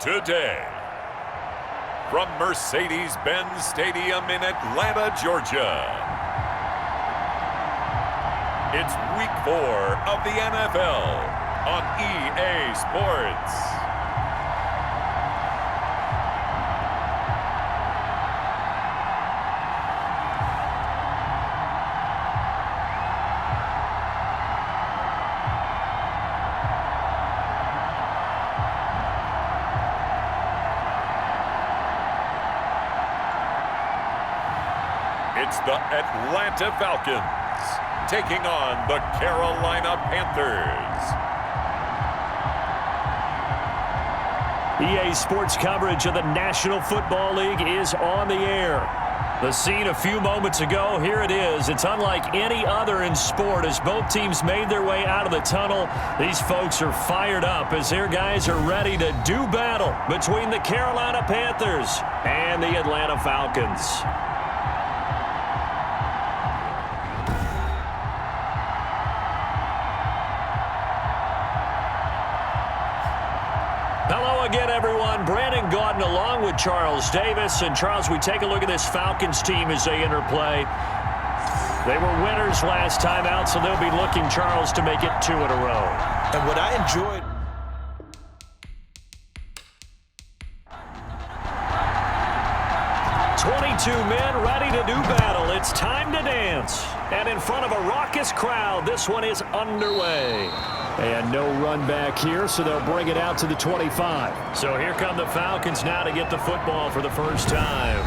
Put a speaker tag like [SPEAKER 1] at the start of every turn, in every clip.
[SPEAKER 1] today. From Mercedes-Benz Stadium in Atlanta, Georgia, it's Week 4 of the NFL on EA Sports. It's the Atlanta Falcons taking on the Carolina Panthers.
[SPEAKER 2] EA Sports coverage of the National Football League is on the air. The scene a few moments ago, here it is. It's unlike any other in sport as both teams made their way out of the tunnel. These folks are fired up as their guys are ready to do battle between the Carolina Panthers and the Atlanta Falcons. Hello again, everyone. Brandon Gaudin along with Charles Davis. And, Charles, we take a look at this Falcons team as they interplay. They were winners last time out, so they'll be looking, Charles, to make it 2 in a row.
[SPEAKER 3] And what I enjoyed...
[SPEAKER 2] Men ready to do battle. It's time to dance. And in front of a raucous crowd, this one is underway. And no run back here, so they'll bring it out to the 25. So here come the Falcons now to get the football for the first time.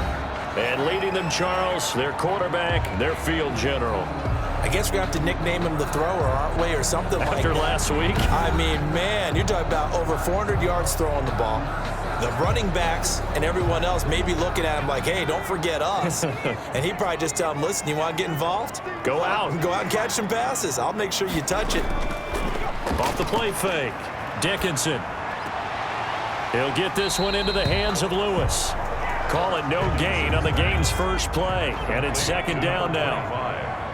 [SPEAKER 2] And leading them, Charles, their quarterback, their field general.
[SPEAKER 3] I guess we have to nickname him the thrower, aren't we, or something like that.
[SPEAKER 2] After last week?
[SPEAKER 3] I mean, man, you're talking about over 400 yards throwing the ball. The running backs and everyone else may be looking at him like, hey, don't forget us. And he'd probably just tell him, listen, you want to get involved?
[SPEAKER 2] Go out.
[SPEAKER 3] Go out and catch some passes. I'll make sure you touch it.
[SPEAKER 2] Off the play fake. Dickinson. He'll get this one into the hands of Lewis. Call it no gain on the game's first play. And it's second down now.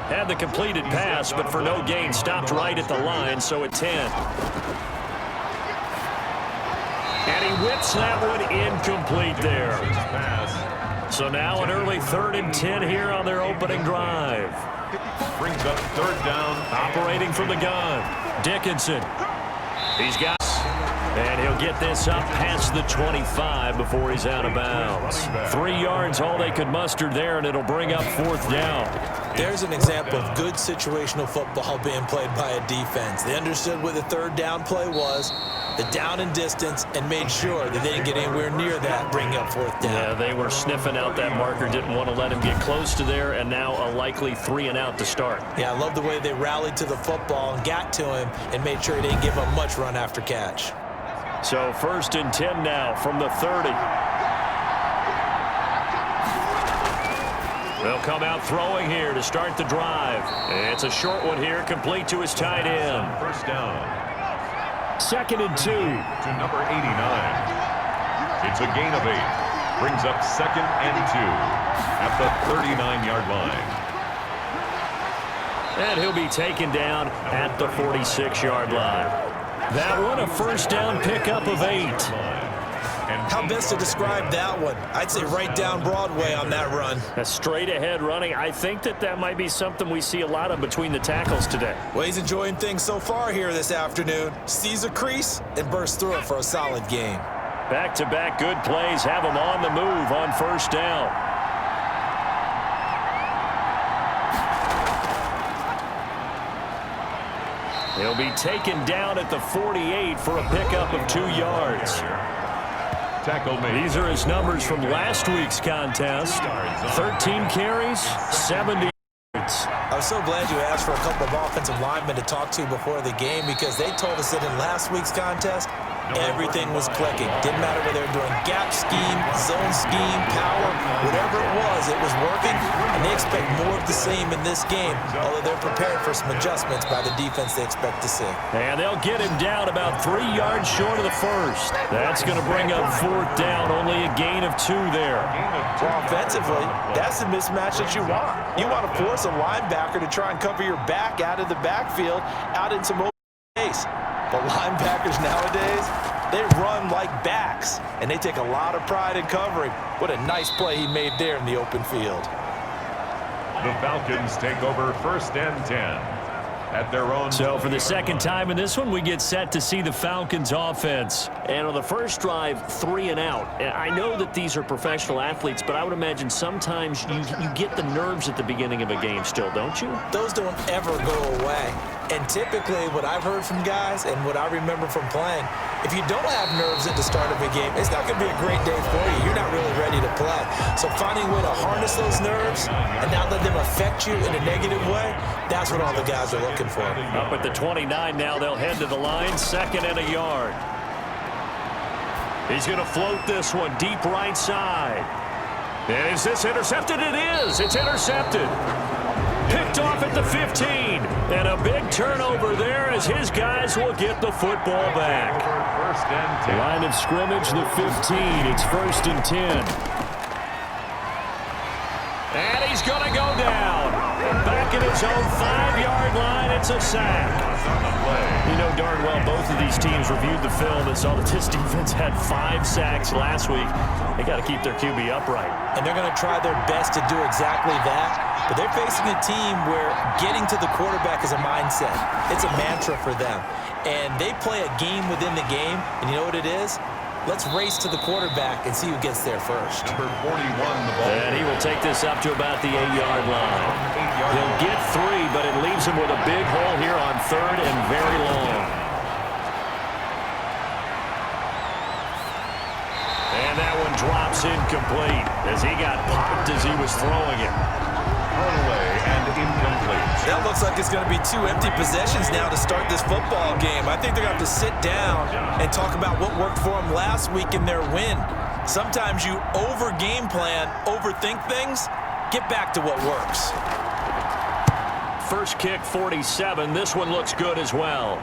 [SPEAKER 2] Had the completed pass, but for no gain, stopped right at the line, so at 10. And he whips that one incomplete there. So now an early 3rd and 10 here on their opening drive.
[SPEAKER 1] Brings up 3rd down.
[SPEAKER 2] Operating from the gun. Dickinson. He's got... And he'll get this up past the 25 before he's out of bounds. 3 yards, all they could muster there, and it'll bring up 4th down.
[SPEAKER 3] There's an example of good situational football being played by a defense. They understood what the 3rd down play was, the down and distance, and made sure that they didn't get anywhere near that, bringing up 4th down.
[SPEAKER 2] Yeah, they were sniffing out that marker, didn't want to let him get close to there, and now a likely 3 and out to start.
[SPEAKER 3] Yeah, I love the way they rallied to the football and got to him and made sure they didn't give him much run after catch.
[SPEAKER 2] So 1st and 10 now from the 30. They'll come out throwing here to start the drive. It's a short one here, complete to his tight end.
[SPEAKER 1] 1st down.
[SPEAKER 2] 2nd and 2.
[SPEAKER 1] To number 89. It's a gain of 8. Brings up 2nd and 2 at the 39-yard line.
[SPEAKER 2] And he'll be taken down at the 46-yard line. That one a 1st down pickup of 8.
[SPEAKER 3] How best to describe that one? I'd say right down Broadway on that run.
[SPEAKER 2] A straight ahead running. I think that might be something we see a lot of between the tackles today.
[SPEAKER 3] Well, he's enjoying things so far here this afternoon. Sees a crease and bursts through it for a solid gain.
[SPEAKER 2] Back-to-back good plays have him on the move on 1st down. He'll be taken down at the 48 for a pickup of 2 yards.
[SPEAKER 1] Tackle made.
[SPEAKER 2] These are his numbers from last week's contest. 13 carries, 70 yards.
[SPEAKER 3] I was so glad you asked for a couple of offensive linemen to talk to before the game because they told us that in last week's contest, everything was clicking. Didn't matter whether they were doing gap scheme, zone scheme, power, whatever it was working. And they expect more of the same in this game, although they're prepared for some adjustments by the defense they expect to see.
[SPEAKER 2] And they'll get him down about 3 yards short of the 1st. That's going to bring up 4th down, only a gain of 2 there.
[SPEAKER 3] Well, offensively, that's the mismatch that you want. You want to force a linebacker to try and cover your back out of the backfield, out in some open space. But linebackers nowadays, They run like backs, and they take a lot of pride in covering. What a nice play he made there in the open field.
[SPEAKER 1] The Falcons take over 1st and 10 at their own.
[SPEAKER 2] So for the second time in this one, we get set to see the Falcons offense. And on the first drive, 3 and out. I know that these are professional athletes, but I would imagine sometimes you get the nerves at the beginning of a game still, don't you?
[SPEAKER 3] Those don't ever go away. And typically what I've heard from guys and what I remember from playing, if you don't have nerves at the start of a game, it's not going to be a great day for you. You're not really ready to play. So finding a way to harness those nerves and not let them affect you in a negative way, that's what all the guys are looking for.
[SPEAKER 2] Up at the 29 now, they'll head to the line, 2nd and a yard. He's going to float this one deep right side. And is this intercepted? It is. It's intercepted. Picked off at the 15. And a big turnover there as his guys will get the football back.
[SPEAKER 1] 1st and 10.
[SPEAKER 2] Line of scrimmage, the 15. It's 1st and 10. And he's going to go down. Back at his own 5-yard line, it's a sack. You know darn well both of these teams reviewed the film and saw that this defense had 5 sacks last week. They got to keep their QB upright.
[SPEAKER 3] And they're going to try their best to do exactly that. But they're facing a team where getting to the quarterback is a mindset. It's a mantra for them. And they play a game within the game. And you know what it is? Let's race to the quarterback and see who gets there first.
[SPEAKER 1] Number 41, the ball.
[SPEAKER 2] And he will take this up to about the 8-yard line. He'll get 3, but it leaves him with a big hole here on 3rd and very long. And that one drops incomplete as he got popped as he was throwing it.
[SPEAKER 1] Away and incomplete.
[SPEAKER 3] That looks like it's going to be 2 empty possessions now to start this football game. I think they're going to have to sit down and talk about what worked for them last week in their win. Sometimes you over-game plan, overthink things. Get back to what works.
[SPEAKER 2] First kick, 47. This one looks good as well.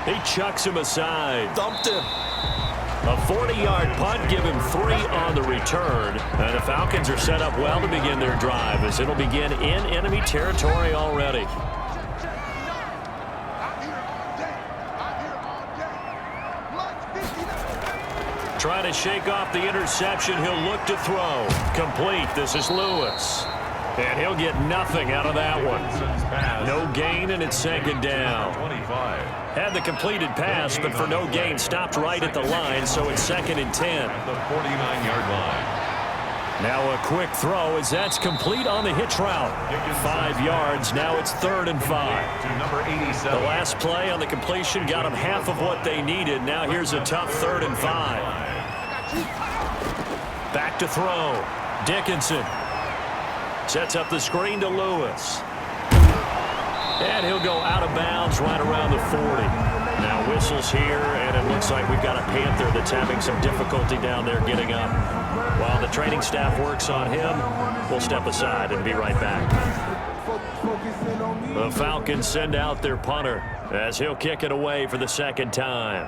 [SPEAKER 2] He chucks him aside.
[SPEAKER 3] Thumped him.
[SPEAKER 2] A 40-yard punt, give him 3 on the return. And the Falcons are set up well to begin their drive as it'll begin in enemy territory already. Trying to shake off the interception. He'll look to throw. Complete. This is Lewis. And he'll get nothing out of that one. No gain, and it's 2nd down.
[SPEAKER 1] 25.
[SPEAKER 2] Had the completed pass, but for no gain, stopped right at the line, so it's 2nd and 10.
[SPEAKER 1] At the 49-yard line.
[SPEAKER 2] Now a quick throw as that's complete on the hitch route. 5 yards, now it's 3rd and 5.
[SPEAKER 1] To number 87.
[SPEAKER 2] The last play on the completion got them half of what they needed. Now here's a tough 3rd and 5. Back to throw. Dickinson. Sets up the screen to Lewis. And he'll go out of bounds right around the 40. Now whistles here, and it looks like we've got a Panther that's having some difficulty down there getting up. While the training staff works on him, we'll step aside and be right back. The Falcons send out their punter as he'll kick it away for the 2nd time.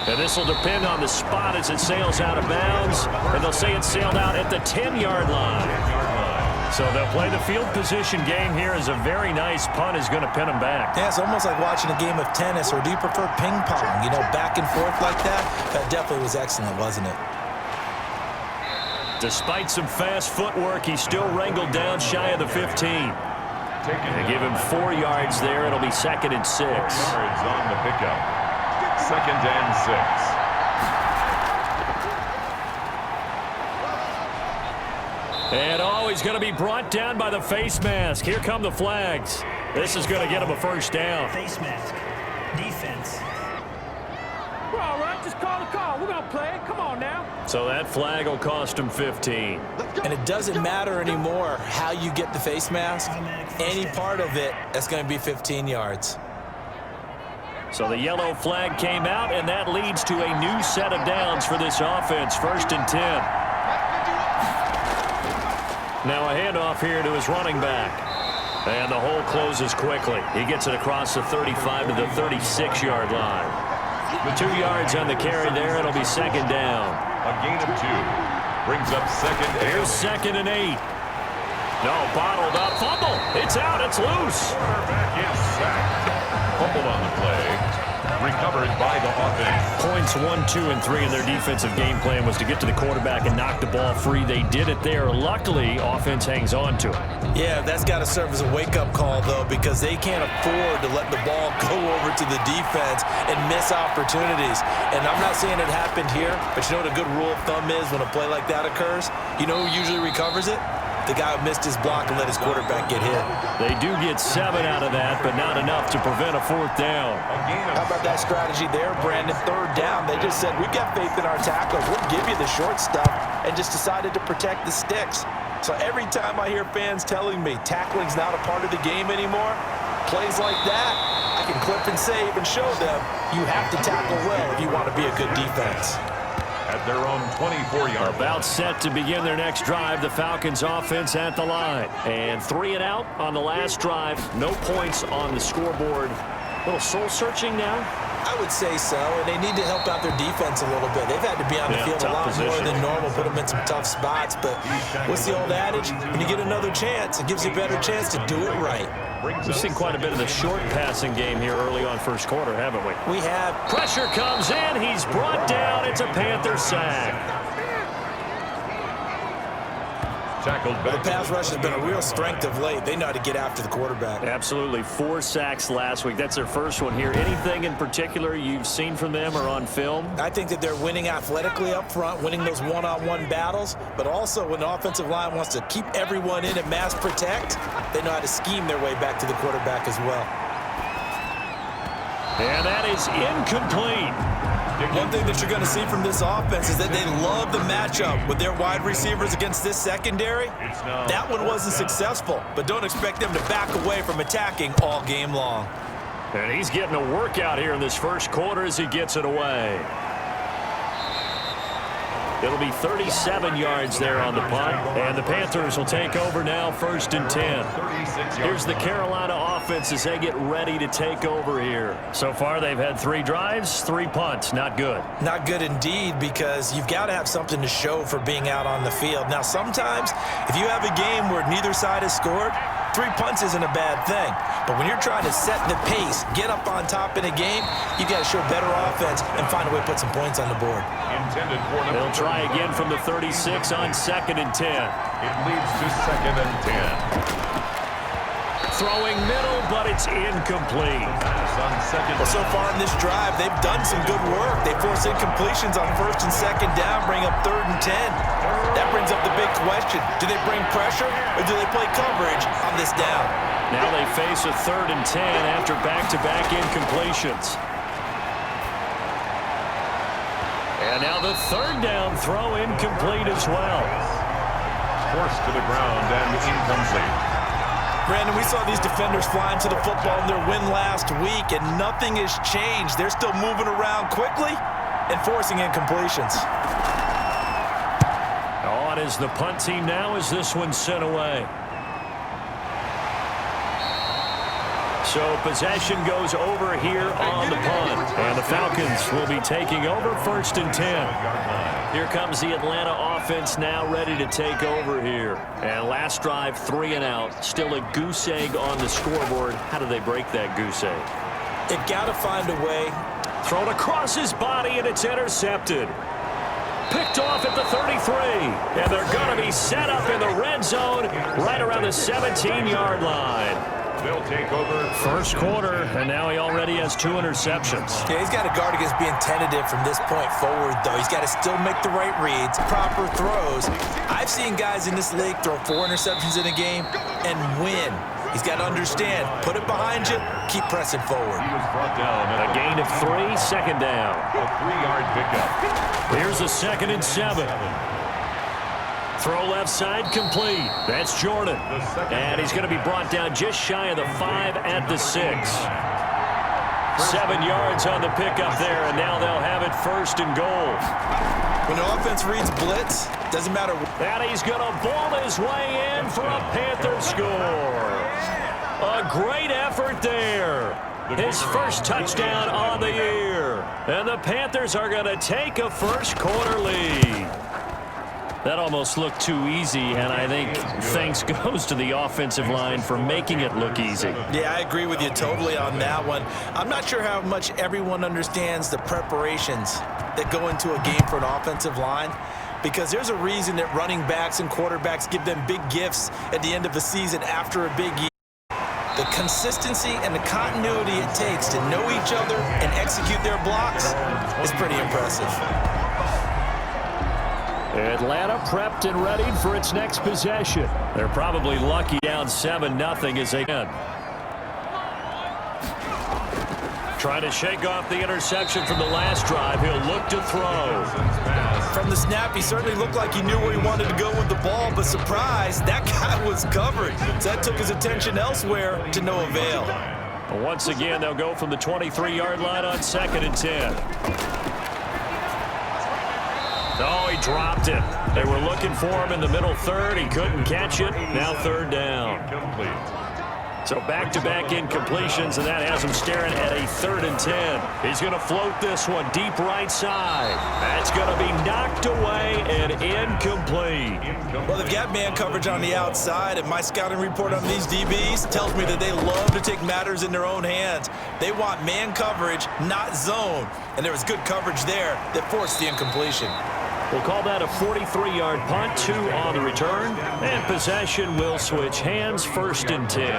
[SPEAKER 2] And this will depend on the spot as it sails out of bounds. And they'll say it sailed out at the 10-yard line. So they'll play the field position game here as a very nice punt is going to pin them back.
[SPEAKER 3] Yeah, it's almost like watching a game of tennis, or do you prefer ping pong? You know, back and forth like that? That definitely was excellent, wasn't it?
[SPEAKER 2] Despite some fast footwork, he still wrangled down shy of the 15. They give him 4 yards there. It'll be 2nd and 6.
[SPEAKER 1] Yards on the pickup. 2nd and 6.
[SPEAKER 2] And he's going to be brought down by the face mask. Here come the flags. This is going to get him a 1st down.
[SPEAKER 4] Face mask. Defense.
[SPEAKER 5] We're all right. Just call the call. We're going to play it. Come on now.
[SPEAKER 2] So that flag will cost him 15.
[SPEAKER 3] And it doesn't matter anymore how you get the face mask. Any part of it, that's going to be 15 yards.
[SPEAKER 2] So the yellow flag came out, and that leads to a new set of downs for this offense. 1st and 10. Now a handoff here to his running back. And the hole closes quickly. He gets it across the 35 to the 36-yard line. 2 yards on the carry there. It'll be 2nd down.
[SPEAKER 1] A gain of 2. Brings up 2nd and 8.
[SPEAKER 2] Here's 2nd and 8. No, bottled up. Fumble. It's out. It's loose.
[SPEAKER 1] Quarterback is sacked. Fumbled on the play. Recovered by the offense.
[SPEAKER 2] Points 1, 2, and 3 in their defensive game plan was to get to the quarterback and knock the ball free. They did it there. Luckily, offense hangs on to it.
[SPEAKER 3] Yeah, that's got to serve as a wake-up call, though, because they can't afford to let the ball go over to the defense and miss opportunities. And I'm not saying it happened here, but you know what a good rule of thumb is when a play like that occurs? You know who usually recovers it? The guy who missed his block and let his quarterback get hit.
[SPEAKER 2] They do get 7 out of that, but not enough to prevent a 4th down.
[SPEAKER 3] How about that strategy there, Brandon? 3rd down. They just said, we've got faith in our tackles. We'll give you the short stuff, and just decided to protect the sticks. So every time I hear fans telling me tackling's not a part of the game anymore, plays like that, I can clip and save and show them you have to tackle well if you want to be a good defense.
[SPEAKER 1] At their own 24-yard.
[SPEAKER 2] About set to begin their next drive, the Falcons offense at the line. And 3 and out on the last drive. No points on the scoreboard. A little soul-searching now?
[SPEAKER 3] I would say so, and they need to help out their defense a little bit. They've had to be on the field a lot more than normal, put them in some tough spots. But what's the old adage? When you get another chance, it gives you a better chance to do it right.
[SPEAKER 2] We've seen quite a bit of the short passing game here early on first quarter, haven't we?
[SPEAKER 3] We have.
[SPEAKER 2] Pressure comes in. He's brought down. It's a Panther sack.
[SPEAKER 1] Tackled back.
[SPEAKER 3] The pass rush has been a real strength of late. They know how to get after the quarterback.
[SPEAKER 2] Absolutely. 4 sacks last week. That's their first one here. Anything in particular you've seen from them or on film?
[SPEAKER 3] I think that they're winning athletically up front, winning those one-on-one battles, but also when the offensive line wants to keep everyone in and mass protect, they know how to scheme their way back to the quarterback as well.
[SPEAKER 2] And that is incomplete.
[SPEAKER 3] One thing that you're going to see from this offense is that they love the matchup with their wide receivers against this secondary. That one wasn't successful, but don't expect them to back away from attacking all game long.
[SPEAKER 2] And he's getting a workout here in this first quarter as he gets it away. It'll be 37 yards there on the punt, and the Panthers will take over now 1st and 10. Here's the Carolina offense as they get ready to take over here. So far, they've had 3 drives, 3 punts. Not good.
[SPEAKER 3] Not good indeed, because you've got to have something to show for being out on the field. Now, sometimes, if you have a game where neither side has scored, 3 punts isn't a bad thing. But when you're trying to set the pace, get up on top in a game, you got to show better offense and find a way to put some points on the board.
[SPEAKER 2] They'll try again from the 36 on 2nd and 10.
[SPEAKER 1] It leads to 2nd and 10.
[SPEAKER 2] Throwing middle, but it's incomplete.
[SPEAKER 3] Well, so far in this drive, they've done some good work. They force incompletions on 1st and 2nd down, bring up 3rd and 10. That brings up the big question. Do they bring pressure or do they play coverage on this down?
[SPEAKER 2] Now they face a 3rd and 10 after back-to-back incompletions. And now the 3rd down throw incomplete as well.
[SPEAKER 1] Forced to the ground and incomplete.
[SPEAKER 3] Brandon, we saw these defenders flying to the football in their win last week, and nothing has changed. They're still moving around quickly and forcing incompletions.
[SPEAKER 2] On is the punt team now as this one's sent away. So possession goes over here on the punt. And the Falcons will be taking over 1st and 10. Here comes the Atlanta offense now ready to take over here. And last drive, 3 and out. Still a goose egg on the scoreboard. How do they break that goose egg?
[SPEAKER 3] They've got to find a way.
[SPEAKER 2] Thrown across his body, and it's intercepted. Picked off at the 33. And they're going to be set up in the red zone right around the 17-yard line.
[SPEAKER 1] They'll take over.
[SPEAKER 2] First quarter, and now he already has 2 interceptions.
[SPEAKER 3] Yeah, he's got to guard against being tentative from this point forward, though. He's got to still make the right reads, proper throws. I've seen guys in this league throw 4 interceptions in a game and win. He's got to understand, put it behind you, keep pressing forward.
[SPEAKER 1] He was brought down.
[SPEAKER 2] A gain of 3, 2nd down.
[SPEAKER 1] A 3-yard pickup.
[SPEAKER 2] Here's a 2nd and 7. Throw left side complete. That's Jordan. And he's going to be brought down just shy of the 5 at the 6. 7 yards on the pickup there, and now they'll have it 1st and goal.
[SPEAKER 3] When the offense reads blitz, doesn't matter.
[SPEAKER 2] And he's going to ball his way in for a Panther score. A great effort there. His first touchdown on the year. And the Panthers are going to take a first quarter lead. That almost looked too easy, and I think thanks goes to the offensive line for making it look easy.
[SPEAKER 3] Yeah, I agree with you totally on that one. I'm not sure how much everyone understands the preparations that go into a game for an offensive line, because there's a reason that running backs and quarterbacks give them big gifts at the end of the season after a big year. The consistency and the continuity it takes to know each other and execute their blocks is pretty impressive.
[SPEAKER 2] Atlanta prepped and ready for its next possession. They're probably lucky down 7-0 as they can. Trying to shake off the interception from the last drive. He'll look to throw.
[SPEAKER 3] From the snap, he certainly looked like he knew where he wanted to go with the ball, but surprise, that guy was covered. So that took his attention elsewhere to no avail.
[SPEAKER 2] Once again, they'll go from the 23-yard line on 2nd and 10. Oh, he dropped it. They were looking for him in the middle third. He couldn't catch it. Now 3rd down. So back-to-back incompletions, and that has him staring at a 3rd and 10. He's going to float this one deep right side. That's going to be knocked away and incomplete.
[SPEAKER 3] Well, they've got man coverage on the outside, and my scouting report on these DBs tells me that they love to take matters in their own hands. They want man coverage, not zone. And there was good coverage there that forced the incompletion.
[SPEAKER 2] We'll call that a 43-yard punt, 2 on the return, and possession will switch hands, 1st and 10.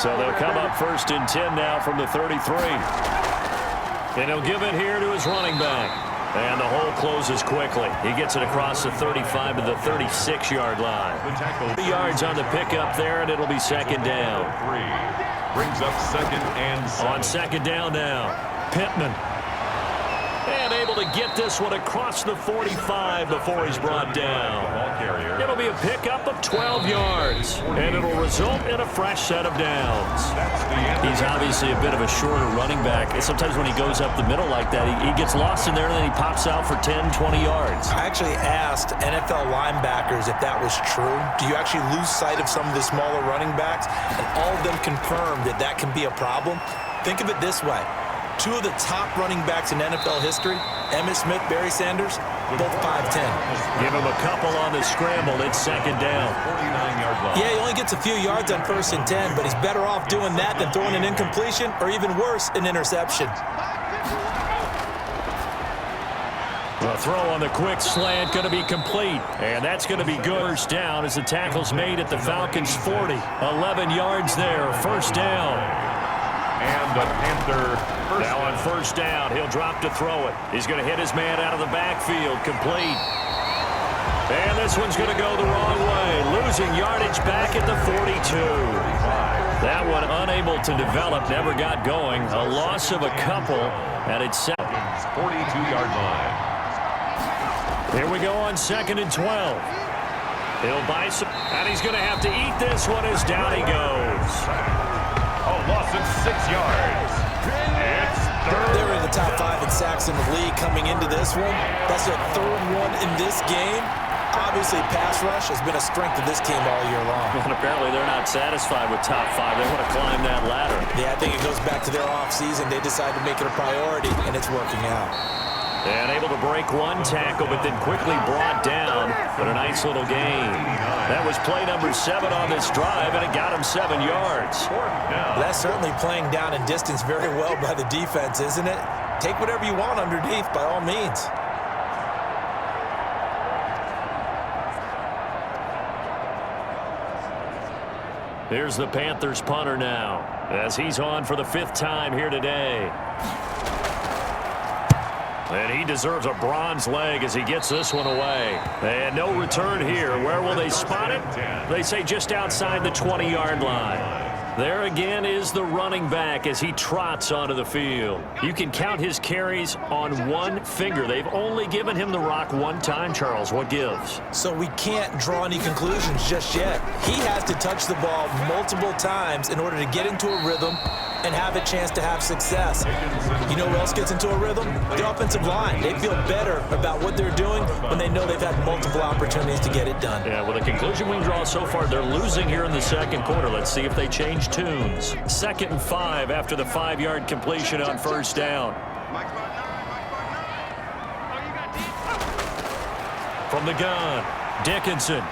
[SPEAKER 2] So they'll come up 1st and 10 now from the 33. And he'll give it here to his running back. And the hole closes quickly. He gets it across the 35 to the 36-yard line. 3 yards on the pickup there, and it'll be 2nd down.
[SPEAKER 1] Brings up 2nd and 7.
[SPEAKER 2] On 2nd down now, Pittman. And able to get this one across the 45 before he's brought down. It'll be a pickup of 12 yards, and it'll result in a fresh set of downs. He's obviously a bit of a shorter running back. And sometimes when he goes up the middle like that, he gets lost in there, and then he pops out for 10, 20 yards.
[SPEAKER 3] I actually asked NFL linebackers if that was true. Do you actually lose sight of some of the smaller running backs? And all of them confirmed that that can be a problem. Think of it this way. 2 of the top running backs in NFL history, Emmitt Smith, Barry Sanders, both 5'10".
[SPEAKER 2] Give him a couple on the scramble. It's 2nd down.
[SPEAKER 1] 49-yard line.
[SPEAKER 3] Yeah, he only gets a few yards on 1st and 10, but he's better off doing that than throwing an incompletion or even worse, an interception.
[SPEAKER 2] The throw on the quick slant going to be complete, and that's going to be good. 1st down as the tackle's made at the Falcons' 40. 11 yards there, 1st down.
[SPEAKER 1] And the Panther
[SPEAKER 2] now on 1st down, he'll drop to throw it. He's going to hit his man out of the backfield, complete. And this one's going to go the wrong way, losing yardage back at the 42. That one unable to develop, never got going. A loss of a couple, and it's
[SPEAKER 1] 42-yard line.
[SPEAKER 2] Here we go on 2nd and 12. He'll buy some, and he's going to have to eat this one as down he goes.
[SPEAKER 1] Oh, loss of 6 yards. It's 3rd.
[SPEAKER 3] They're in the top 5 in sacks in the league coming into this one. That's their 3rd one in this game. Obviously, pass rush has been a strength of this team all year long.
[SPEAKER 2] And apparently they're not satisfied with top 5. They want to climb that ladder.
[SPEAKER 3] Yeah, I think it goes back to their offseason. They decided to make it a priority, and it's working out.
[SPEAKER 2] And able to break one tackle, but then quickly brought down. But a nice little gain. That was play number 7 on this drive, and it got him 7 yards.
[SPEAKER 3] Well, that's certainly playing down in distance very well by the defense, isn't it? Take whatever you want underneath, by all means.
[SPEAKER 2] Here's the Panthers punter now, as he's on for the 5th time here today. And he deserves a bronze leg as he gets this one away. And no return here. Where will they spot it? They say just outside the 20-yard line. There again is the running back as he trots onto the field. You can count his carries on one finger. They've only given him the rock one time, Charles. What gives?
[SPEAKER 3] So we can't draw any conclusions just yet. He has to touch the ball multiple times in order to get into a rhythm and have a chance to have success. You know who else gets into a rhythm? The offensive line. They feel better about what they're doing when they know they've had multiple opportunities to get it done.
[SPEAKER 2] Yeah, well, the conclusion we can draw so far, they're losing here in the 2nd quarter. Let's see if they change tunes. 2nd and 5 after the 5-yard completion on 1st down. From the gun, Dickinson.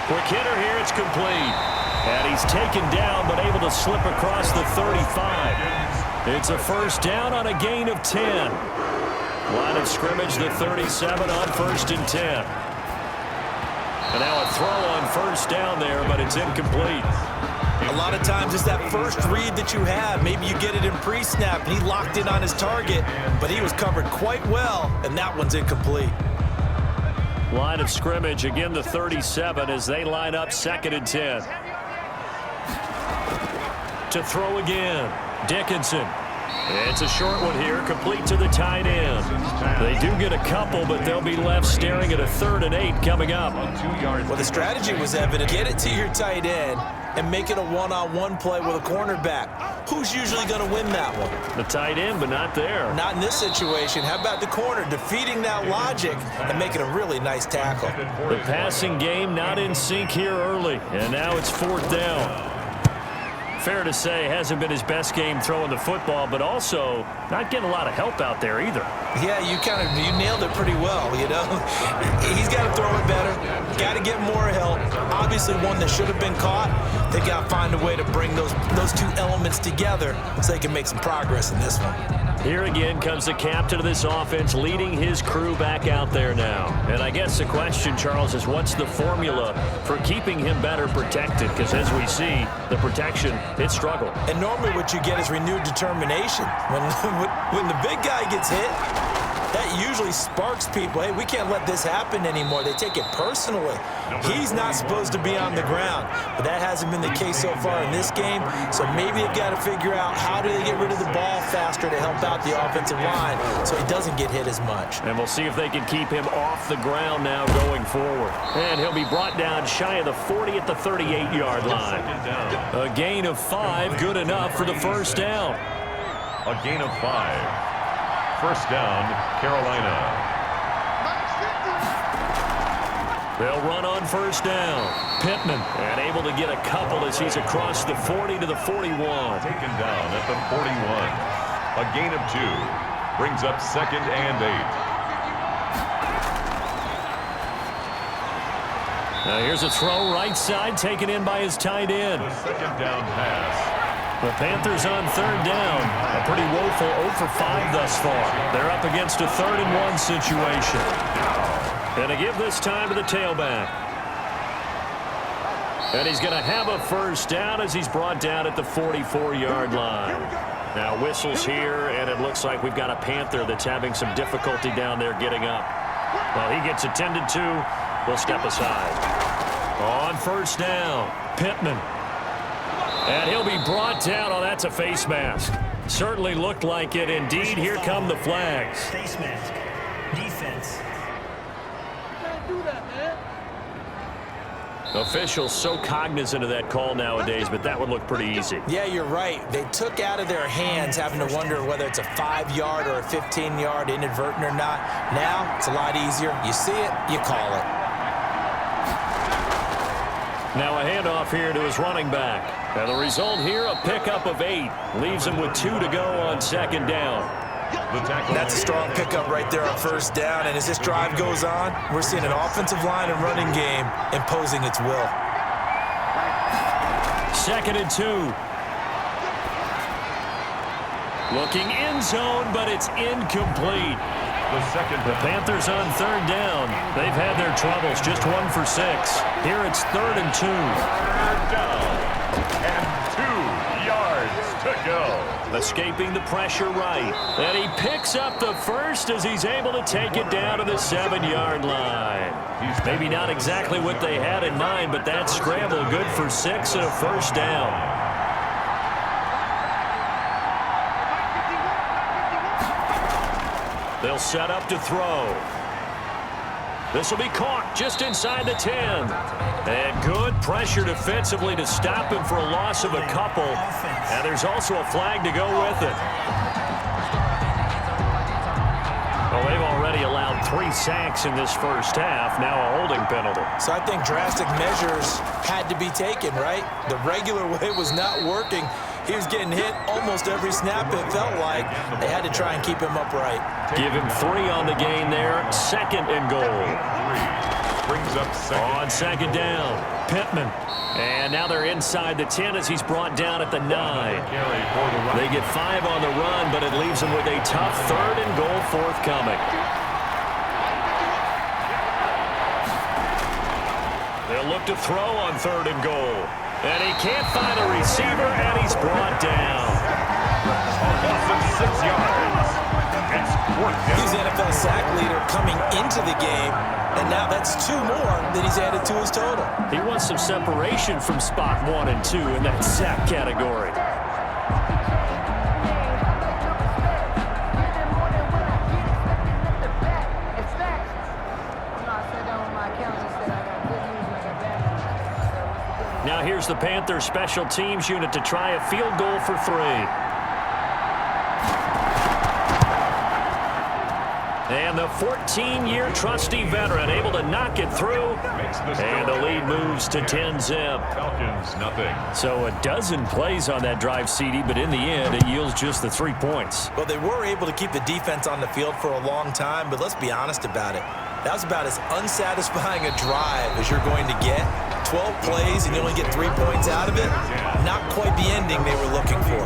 [SPEAKER 2] Quick hitter here, it's complete. And he's taken down, but able to slip across the 35. It's a first down on a gain of 10. Line of scrimmage, the 37 on 1st and 10. And now a throw on first down there, but it's incomplete.
[SPEAKER 3] A lot of times it's that first read that you have. Maybe you get it in pre-snap, and he locked in on his target, but he was covered quite well, and that one's incomplete.
[SPEAKER 2] Line of scrimmage, again the 37 as they line up 2nd and 10. To throw again, Dickinson. It's a short one here, complete to the tight end. They do get a couple, but they'll be left staring at a 3rd and 8 coming up.
[SPEAKER 3] Well, the strategy was evident. Get it to your tight end and make it a one-on-one play with a cornerback. Who's usually going to win that one?
[SPEAKER 2] The tight end, but not there.
[SPEAKER 3] Not in this situation. How about the corner defeating that logic and making a really nice tackle?
[SPEAKER 2] The passing game not in sync here early, and now it's 4th down. Fair to say, hasn't been his best game throwing the football, but also not getting a lot of help out there either.
[SPEAKER 3] Yeah, you nailed it pretty well, you know. He's got to throw it better, got to get more help. Obviously one that should have been caught. They got to find a way to bring those two elements together so they can make some progress in this one.
[SPEAKER 2] Here again comes the captain of this offense leading his crew back out there now. And I guess the question, Charles, is what's the formula for keeping him better protected? Because as we see, the protection, it struggled.
[SPEAKER 3] And normally what you get is renewed determination. When the big guy gets hit, that usually sparks people. Hey, we can't let this happen anymore. They take it personally. He's not supposed to be on the ground, but that hasn't been the case so far in this game. So maybe they've got to figure out how do they get rid of the ball faster to help out the offensive line so he doesn't get hit as much.
[SPEAKER 2] And we'll see if they can keep him off the ground now going forward. And he'll be brought down shy of the 40 at the 38-yard line. A gain of 5, good enough for the first down.
[SPEAKER 1] A gain of 5. First down, Carolina.
[SPEAKER 2] They'll run on first down. Pittman, and able to get a couple as he's across the 40 to the 41.
[SPEAKER 1] Taken down at the 41. A gain of 2. Brings up 2nd and 8.
[SPEAKER 2] Now here's a throw right side taken in by his tight end.
[SPEAKER 1] The 2nd down pass.
[SPEAKER 2] The Panthers on 3rd down. A pretty woeful 0 for 5 thus far. They're up against a 3rd and 1 situation. And to give this time to the tailback. And he's going to have a first down as he's brought down at the 44-yard line. Now whistles here, and it looks like we've got a Panther that's having some difficulty down there getting up. Well, he gets attended to. We'll step aside. On first down, Pittman. And he'll be brought down. Oh, that's a face mask. Certainly looked like it. Indeed, here come the flags.
[SPEAKER 4] Face mask. Defense.
[SPEAKER 2] Officials so cognizant of that call nowadays, but that would look pretty easy.
[SPEAKER 3] Yeah, you're right. They took out of their hands having to wonder whether it's a 5-yard or a 15-yard inadvertent or not. Now, it's a lot easier. You see it, you call it.
[SPEAKER 2] Now a handoff here to his running back. And the result here, a pickup of 8. Leaves him with 2 to go on 2nd down.
[SPEAKER 3] That's a strong pickup right there on first down. And as this drive goes on, we're seeing an offensive line and running game imposing its will.
[SPEAKER 2] 2nd and 2. Looking end zone, but it's incomplete.
[SPEAKER 1] The
[SPEAKER 2] Panthers on 3rd down. They've had their troubles, just 1 for 6. Here it's 3rd and 2.
[SPEAKER 1] 3rd down and 2 yards to go.
[SPEAKER 2] Escaping the pressure right. And he picks up the first as he's able to take it down to the 7-yard line. Maybe not exactly what they had in mind, but that scramble good for 6 and a first down. They'll set up to throw. This will be caught just inside the 10. And good pressure defensively to stop him for a loss of a couple. And there's also a flag to go with it. Well, they've already allowed 3 sacks in this first half. Now a holding penalty.
[SPEAKER 3] So I think drastic measures had to be taken, right? The regular way was not working. He was getting hit almost every snap, it felt like. They had to try and keep him upright.
[SPEAKER 2] Give him 3 on the gain there. 2nd and goal.
[SPEAKER 1] Brings up second.
[SPEAKER 2] On 2nd down, Pittman. And now they're inside the 10 as he's brought down at the 9. They get 5 on the run, but it leaves them with a tough 3rd and goal forthcoming. They'll look to throw on 3rd and goal. And he can't find a receiver, and he's brought down.
[SPEAKER 1] Loss of 6 yards. It's worked out.
[SPEAKER 3] He's the NFL sack leader coming into the game, and now that's 2 more that he's added to his total.
[SPEAKER 2] He wants some separation from spot 1 and 2 in that sack category. Now here's the Panthers special teams unit to try a field goal for 3. And the 14-year trusty veteran able to knock it through. And the lead moves to 10-zip.
[SPEAKER 1] Falcons, nothing.
[SPEAKER 2] So a dozen plays on that drive, CD, but in the end, it yields just the 3 points.
[SPEAKER 3] Well, they were able to keep the defense on the field for a long time, but let's be honest about it. That was about as unsatisfying a drive as you're going to get. 12 plays and you only get 3 points out of it. Not quite the ending they were looking for.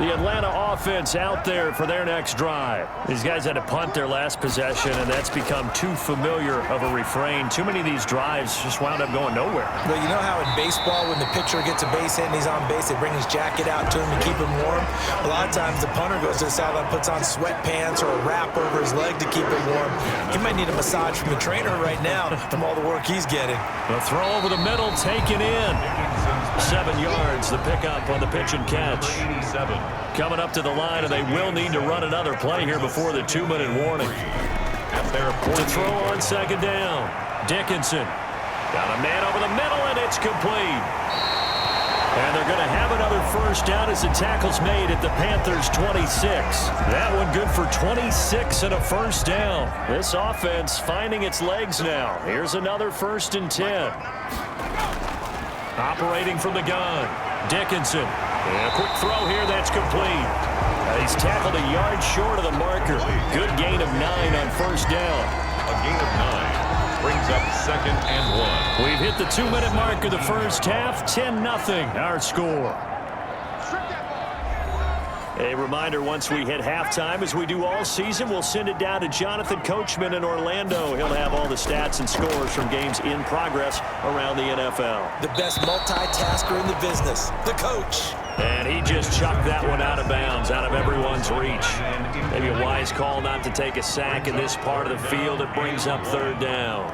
[SPEAKER 2] The Atlanta offense out there for their next drive. These guys had to punt their last possession, and that's become too familiar of a refrain. Too many of these drives just wound up going nowhere.
[SPEAKER 3] Well, you know how in baseball, when the pitcher gets a base hit and he's on base, they bring his jacket out to him to keep him warm? A lot of times the punter goes to the sideline, puts on sweatpants or a wrap over his leg to keep him warm. He might need a massage from the trainer right now from all the work he's getting.
[SPEAKER 2] The throw over the middle, taken in. 7 yards, the pickup on the pitch and catch. Coming up to the line, and they will need to run another play here before the 2-minute warning. To throw on 2nd down. Dickinson. Got a man over the middle, and it's complete. And they're going to have another first down as the tackle's made at the Panthers' 26. That one good for 26 and a first down. This offense finding its legs now. Here's another 1st and 10. Operating from the gun. Dickinson. And a quick throw here, that's complete. He's tackled a yard short of the marker. Good gain of 9 on first down.
[SPEAKER 1] A gain of 9 brings up 2nd and 1.
[SPEAKER 2] We've hit the 2-minute mark of the first half. 10-0 our score. A reminder, once we hit halftime, as we do all season, we'll send it down to Jonathan Coachman in Orlando. He'll have all the stats and scores from games in progress around the NFL.
[SPEAKER 3] The best multitasker in the business, the coach.
[SPEAKER 2] And he just chucked that one out of bounds, out of everyone's reach. Maybe a wise call not to take a sack in this part of the field. It brings up 3rd down.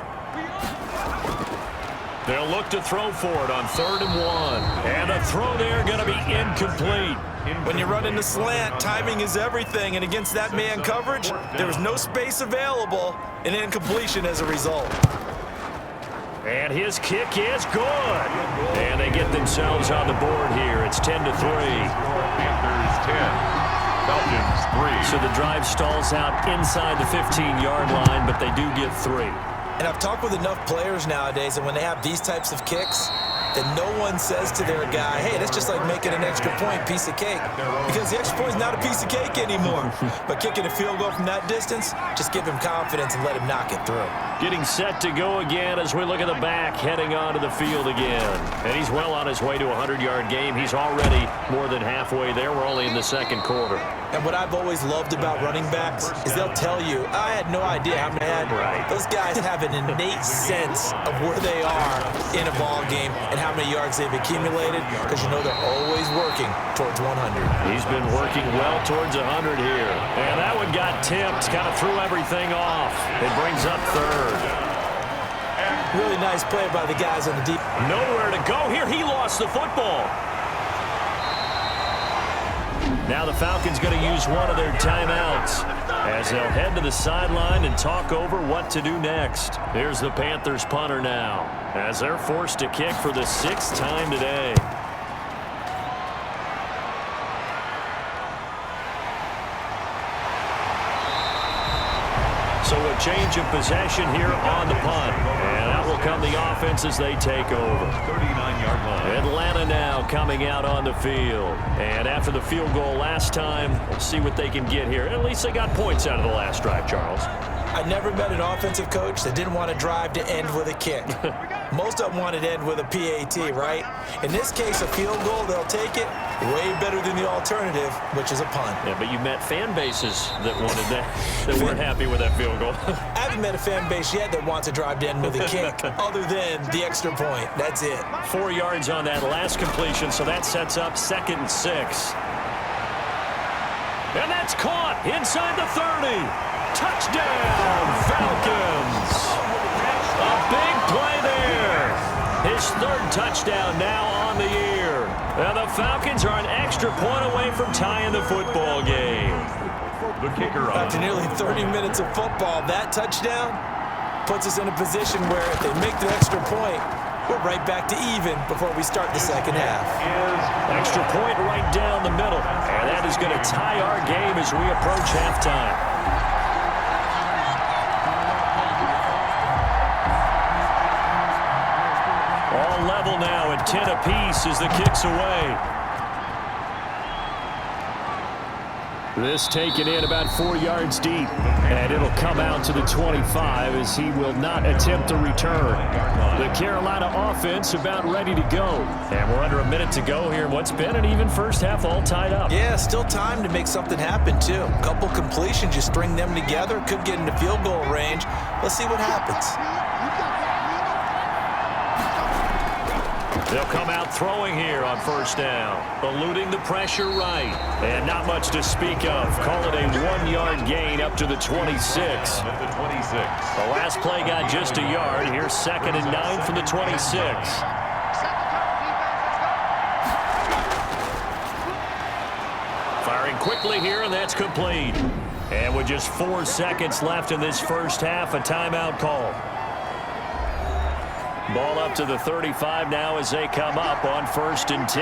[SPEAKER 2] They'll look to throw for it on 3rd and 1. And a throw there going to be incomplete.
[SPEAKER 3] When you run into slant, timing is everything, and against that man coverage, there was no space available, and incompletion as a result.
[SPEAKER 2] And his kick is good. And they get themselves on the board here. It's 10-3.
[SPEAKER 1] Panthers 10, Falcons 3.
[SPEAKER 2] So the drive stalls out inside the 15-yard line, but they do get 3.
[SPEAKER 3] And I've talked with enough players nowadays, and when they have these types of kicks, that no one says to their guy, hey, that's just like making an extra point, piece of cake. Because the extra point is not a piece of cake anymore. But kicking a field goal from that distance, just give him confidence and let him knock it through.
[SPEAKER 2] Getting set to go again as we look at the back, heading onto the field again. And he's well on his way to a 100-yard game. He's already more than halfway there. We're only in the 2nd quarter.
[SPEAKER 3] And what I've always loved about running backs is they'll tell you, I had no idea how many I had.
[SPEAKER 2] Right.
[SPEAKER 3] Those guys have an innate sense of where they are in a ball game and how many yards they've accumulated, because you know they're always working towards 100.
[SPEAKER 2] He's been working well towards 100 here. And that one got tipped, kind of threw everything off. It brings up 3rd.
[SPEAKER 3] Really nice play by the guys on the deep.
[SPEAKER 2] Nowhere to go here. He lost the football. Now the Falcons going to use one of their timeouts as they'll head to the sideline and talk over what to do next. Here's the Panthers punter now as they're forced to kick for the 6th time today. So a change of possession here on the punt. And that will come the offense as they take over.
[SPEAKER 1] 39-yard line.
[SPEAKER 2] Atlanta now coming out on the field. And after the field goal last time, we'll see what they can get here. At least they got points out of the last drive, Charles.
[SPEAKER 3] I never met an offensive coach that didn't want to drive to end with a kick. Most of them wanted to end with a PAT, right? In this case, a field goal, they'll take it. Way better than the alternative, which is a punt.
[SPEAKER 2] Yeah, but you met fan bases that wanted that, that weren't happy with that field goal.
[SPEAKER 3] I haven't met a fan base yet that wants to drive to end with a kick, other than the extra point. That's it.
[SPEAKER 2] 4 yards on that last completion, so that sets up 2nd and 6. And that's caught inside the 30. Touchdown, Falcons. A big play there. His 3rd touchdown now on the year. And the Falcons are an extra point away from tying the football game.
[SPEAKER 1] The kicker on.
[SPEAKER 3] After nearly 30 minutes of football, that touchdown puts us in a position where if they make the extra point, we're right back to even before we start the second half.
[SPEAKER 2] Extra point right down the middle. And that is going to tie our game as we approach halftime. All level now at 10 apiece as the kick's away. This taken in about 4 yards deep. And it'll come out to the 25 as he will not attempt a return. The Carolina offense about ready to go. And we're under a minute to go here in what's been an even first half, all tied up.
[SPEAKER 3] Yeah, still time to make something happen, too. A couple completions, you string them together, could get into field goal range. Let's see what happens.
[SPEAKER 2] They'll come out throwing here on 1st down. Eluding the pressure right. And not much to speak of. Call it a 1-yard gain up to the 26.
[SPEAKER 1] At the 26.
[SPEAKER 2] The last play got just a yard. Here's 2nd and 9 from the 26. Firing quickly here, and that's complete. And with just 4 seconds left in this first half, a timeout call. Ball up to the 35 now as they come up on 1st and 10.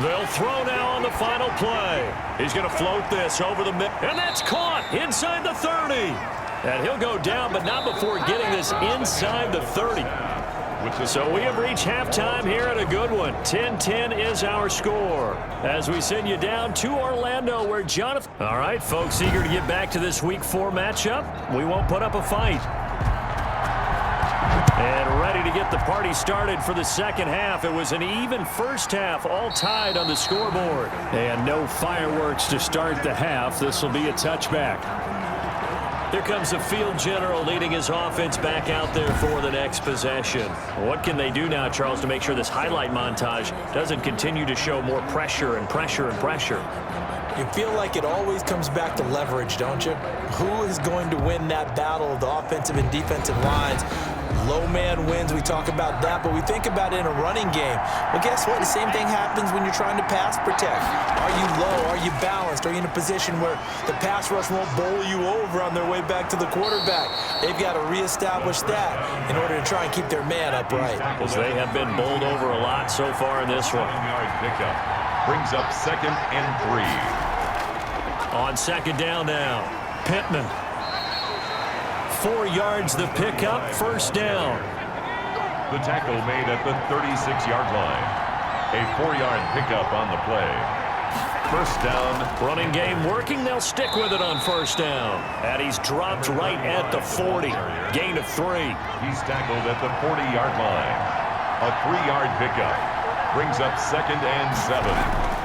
[SPEAKER 2] They'll throw now on the final play. He's going to float this over the middle. And that's caught inside the 30. And he'll go down, but not before getting this inside the 30. So we have reached halftime here at a good one. 10-10 is our score. As we send you down to Orlando where Jonathan... All right, folks, eager to get back to this Week 4 matchup. We won't put up a fight. And ready to get the party started for the second half. It was an even first half, all tied on the scoreboard. And no fireworks to start the half. This will be a touchback. Here comes the field general leading his offense back out there for the next possession. What can they do now, Charles, to make sure this highlight montage doesn't continue to show more pressure and pressure and pressure?
[SPEAKER 3] You feel like it always comes back to leverage, don't you? Who is going to win that battle of the offensive and defensive lines? Low man wins, we talk about that, but we think about it in a running game. Well, guess what? The same thing happens when you're trying to pass protect. Are you low? Are you balanced? Are you in a position where the pass rush won't bowl you over on their way back to the quarterback? They've got to reestablish that in order to try and keep their man upright.
[SPEAKER 2] Because they have been bowled over a lot so far in this one.
[SPEAKER 1] 9-yard pickup. Brings up 2nd and 3.
[SPEAKER 2] On 2nd down now, Pittman. 4 yards the pickup, 1st down.
[SPEAKER 1] The tackle made at the 36-yard line. A 4-yard pickup on the play. 1st down.
[SPEAKER 2] Running game working. They'll stick with it on 1st down. And he's dropped right at the 40. Gain of 3.
[SPEAKER 1] He's tackled at the 40-yard line. A 3-yard pickup. Brings up 2nd and 7.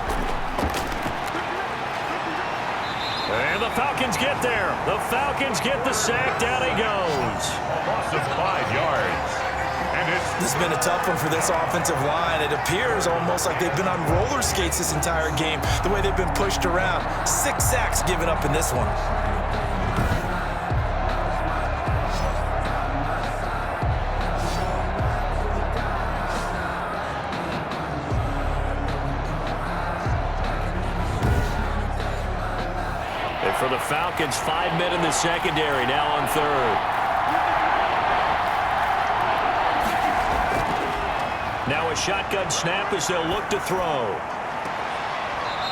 [SPEAKER 2] And the Falcons get there. The Falcons get the sack. Down he goes.
[SPEAKER 1] Loss of 5 yards. And
[SPEAKER 3] This has been a tough one for this offensive line. It appears almost like they've been on roller skates this entire game, the way they've been pushed around. 6 sacks given up in this one.
[SPEAKER 2] For the Falcons, 5 men in the secondary, now on 3rd. Now a shotgun snap as they'll look to throw.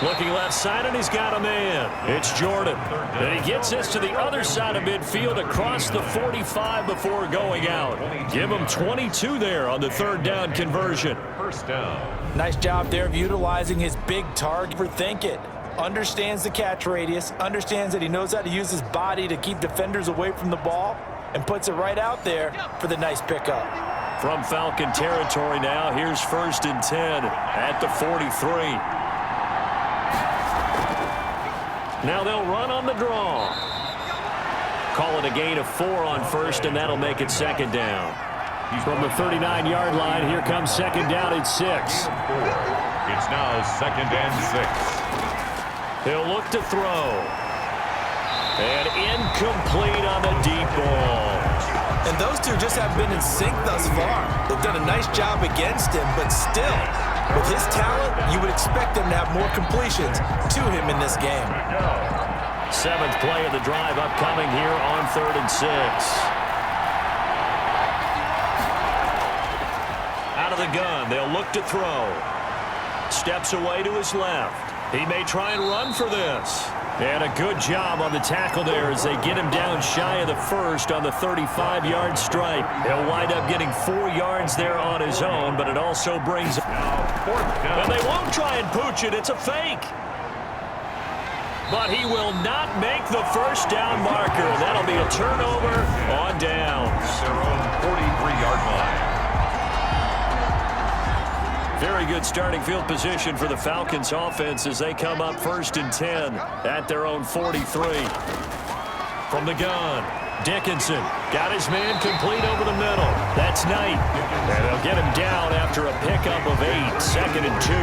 [SPEAKER 2] Looking left side, and he's got a man. It's Jordan. And he gets this to the other side of midfield across the 45 before going out. Give him 22 there on the third down conversion.
[SPEAKER 1] First down.
[SPEAKER 3] Nice job there of utilizing his big target for think it. Understands the catch radius, understands that he knows how to use his body to keep defenders away from the ball, and puts it right out there for the nice pickup.
[SPEAKER 2] From Falcon territory now, here's 1st and 10 at the 43. Now they'll run on the draw. Call it a gain of 4 on first, and that'll make it 2nd down. From the 39-yard line, here comes 2nd down at 6.
[SPEAKER 1] It's now 2nd and 6.
[SPEAKER 2] He'll look to throw. And incomplete on the deep ball.
[SPEAKER 3] And those two just have been in sync thus far. They've done a nice job against him, but still, with his talent, you would expect them to have more completions to him in this game.
[SPEAKER 2] 7th play of the drive upcoming here on 3rd and 6. Out of the gun, they'll look to throw. Steps away to his left. He may try and run for this. And a good job on the tackle there as they get him down shy of the first on the 35-yard stripe. He'll wind up getting 4 yards there on his own, but it also brings... And they won't try and pooch it. It's a fake. But he will not make the first down marker. That'll be a turnover on downs.
[SPEAKER 1] Their own 43-yard line.
[SPEAKER 2] Very good starting field position for the Falcons offense as they come up 1st and 10 at their own 43. From the gun, Dickinson got his man complete over the middle. That's Knight. And they'll get him down after a pickup of 8, 2nd and 2.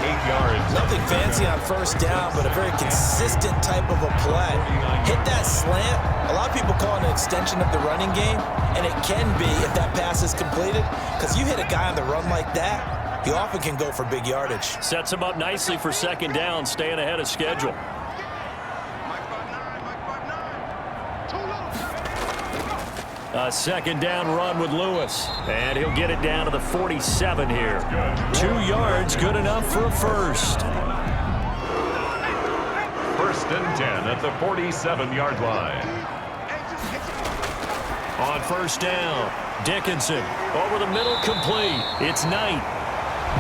[SPEAKER 1] 8 yards.
[SPEAKER 3] Nothing fancy on first down, but a very consistent type of a play. Hit that slant. A lot of people call it an extension of the running game, and it can be if that pass is completed, because you hit a guy on the run like that, he often can go for big yardage.
[SPEAKER 2] Sets him up nicely for 2nd down, staying ahead of schedule. A 2nd down run with Lewis, and he'll get it down to the 47 here. 2 yards, good enough for a first.
[SPEAKER 1] 1st and 10 at the 47-yard line.
[SPEAKER 2] On first down, Dickinson over the middle, complete. It's Knight.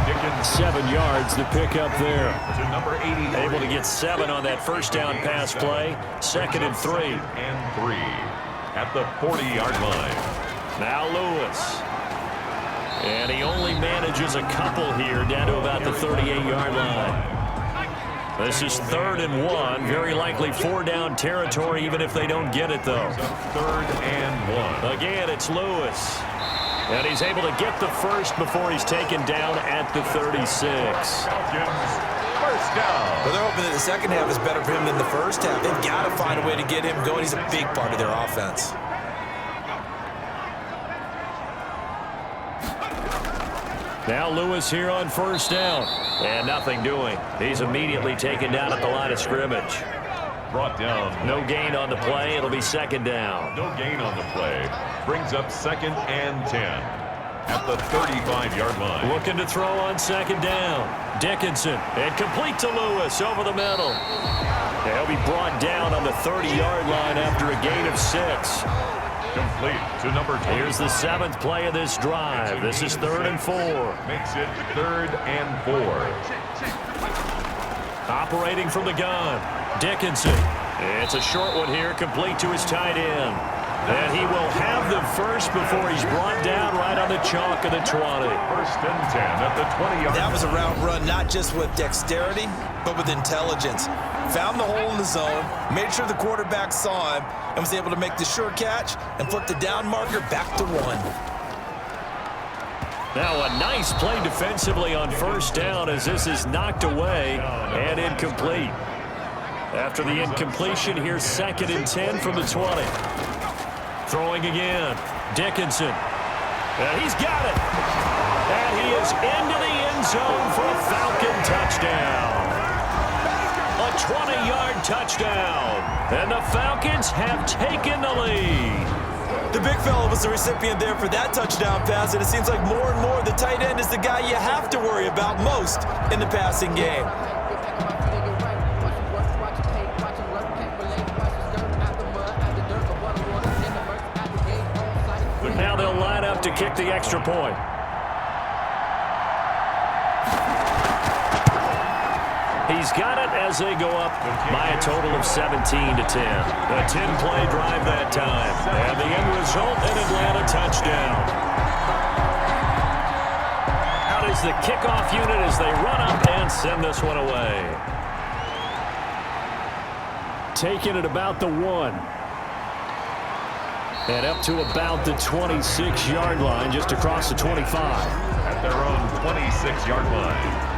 [SPEAKER 1] Dickens
[SPEAKER 2] 7 yards to pick up there.
[SPEAKER 1] to number 80.
[SPEAKER 2] Able to get 7 on that first down pass play. 2nd and 3.
[SPEAKER 1] And 3 at the 40-yard line.
[SPEAKER 2] Now Lewis. And he only manages a couple here down to about the 38-yard line. This is 3rd and 1. Very likely 4-down territory even if they don't get it, though.
[SPEAKER 1] 3rd and 1.
[SPEAKER 2] Again, it's Lewis. And he's able to get the first before he's taken down at the 36.
[SPEAKER 1] Falcons, first down.
[SPEAKER 3] Well, they're hoping that the second half is better for him than the first half. They've got to find a way to get him going. He's a big part of their offense.
[SPEAKER 2] Now Lewis here on first down. And nothing doing. He's immediately taken down at the line of scrimmage.
[SPEAKER 1] Brought down.
[SPEAKER 2] No gain on the play. It'll be 2nd down.
[SPEAKER 1] No gain on the play. Brings up 2nd and 10 at the 35-yard line.
[SPEAKER 2] Looking to throw on 2nd down. Dickinson. And complete to Lewis over the middle. He'll be brought down on the 30-yard line after a gain of 6.
[SPEAKER 1] Complete to number 20.
[SPEAKER 2] Here's the 7th play of this drive. This is 3rd and 4.
[SPEAKER 1] Makes it 3rd and 4.
[SPEAKER 2] Operating from the gun, Dickinson. It's a short one here, complete to his tight end. And he will have the first before he's brought down right on the chalk of the 20.
[SPEAKER 1] 1st and 10 at the 20-yard line.
[SPEAKER 3] That was a route run not just with dexterity, but with intelligence. Found the hole in the zone, made sure the quarterback saw him, and was able to make the sure catch and flip the down marker back to 1.
[SPEAKER 2] Now a nice play defensively on first down as this is knocked away and incomplete. After the incompletion, here's 2nd and 10 from the 20. Throwing again, Dickinson. And he's got it. And he is into the end zone for a Falcon touchdown. A 20-yard touchdown. And the Falcons have taken the lead.
[SPEAKER 3] The big fella was the recipient there for that touchdown pass, and it seems like more and more the tight end is the guy you have to worry about most in the passing game.
[SPEAKER 2] Now they'll line up to kick the extra point. He's got it as they go up by a total of 17-10. A 10-play drive that time. And the end result, an Atlanta touchdown. Out is the kickoff unit as they run up and send this one away. Taking it about the 1. And up to about the 26-yard line, just across the 25.
[SPEAKER 1] At their own 26-yard line.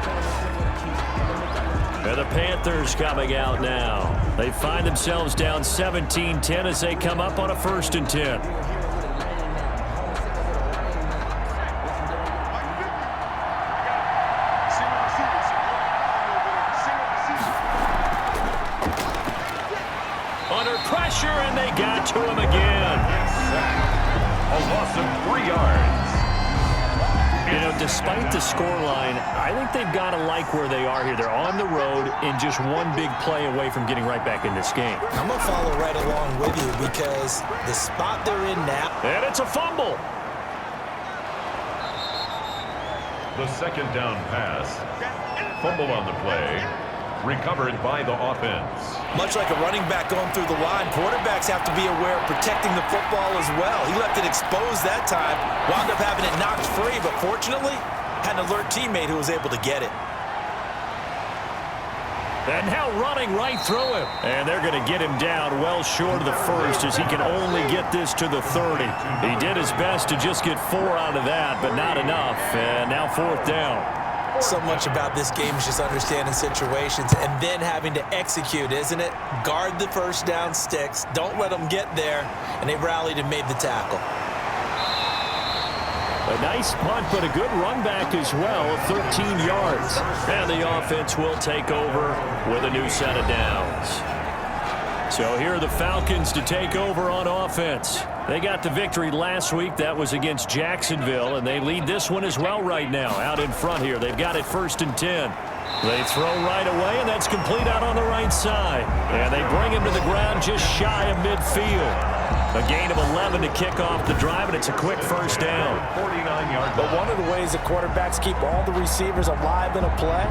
[SPEAKER 2] And the Panthers coming out now. They find themselves down 17-10 as they come up on a 1st and 10. Under pressure, and they got to him again.
[SPEAKER 1] A loss of 3 yards.
[SPEAKER 2] You know, despite the scoreline, I think they've got to like where they are here. They're on the road and just one big play away from getting right back in this game.
[SPEAKER 3] I'm going to follow right along with you because the spot they're in now.
[SPEAKER 2] And it's a fumble.
[SPEAKER 1] The 2nd down pass. Fumble on the play. Recovered by the offense.
[SPEAKER 3] Much like a running back going through the line, quarterbacks have to be aware of protecting the football as well. He left it exposed that time, wound up having it knocked free, but fortunately, had an alert teammate who was able to get it.
[SPEAKER 2] And now running right through him. And they're going to get him down well short of the 1st as he can only get this to the 30. He did his best to just get 4 out of that, but not enough. And now 4th down.
[SPEAKER 3] So much about this game is just understanding situations and then having to execute, isn't it? Guard the 1st down sticks. Don't let them get there. And they rallied and made the tackle.
[SPEAKER 2] A nice punt, but a good run back as well of 13 yards. And the offense will take over with a new set of downs. So here are the Falcons to take over on offense. They got the victory last week. That was against Jacksonville, and they lead this one as well right now. Out in front here, they've got it 1st and 10. They throw right away, and that's complete out on the right side. And they bring him to the ground just shy of midfield. A gain of 11 to kick off the drive, and it's a quick 1st down.
[SPEAKER 1] 49-yard.
[SPEAKER 3] But one of the ways that quarterbacks keep all the receivers alive in a play,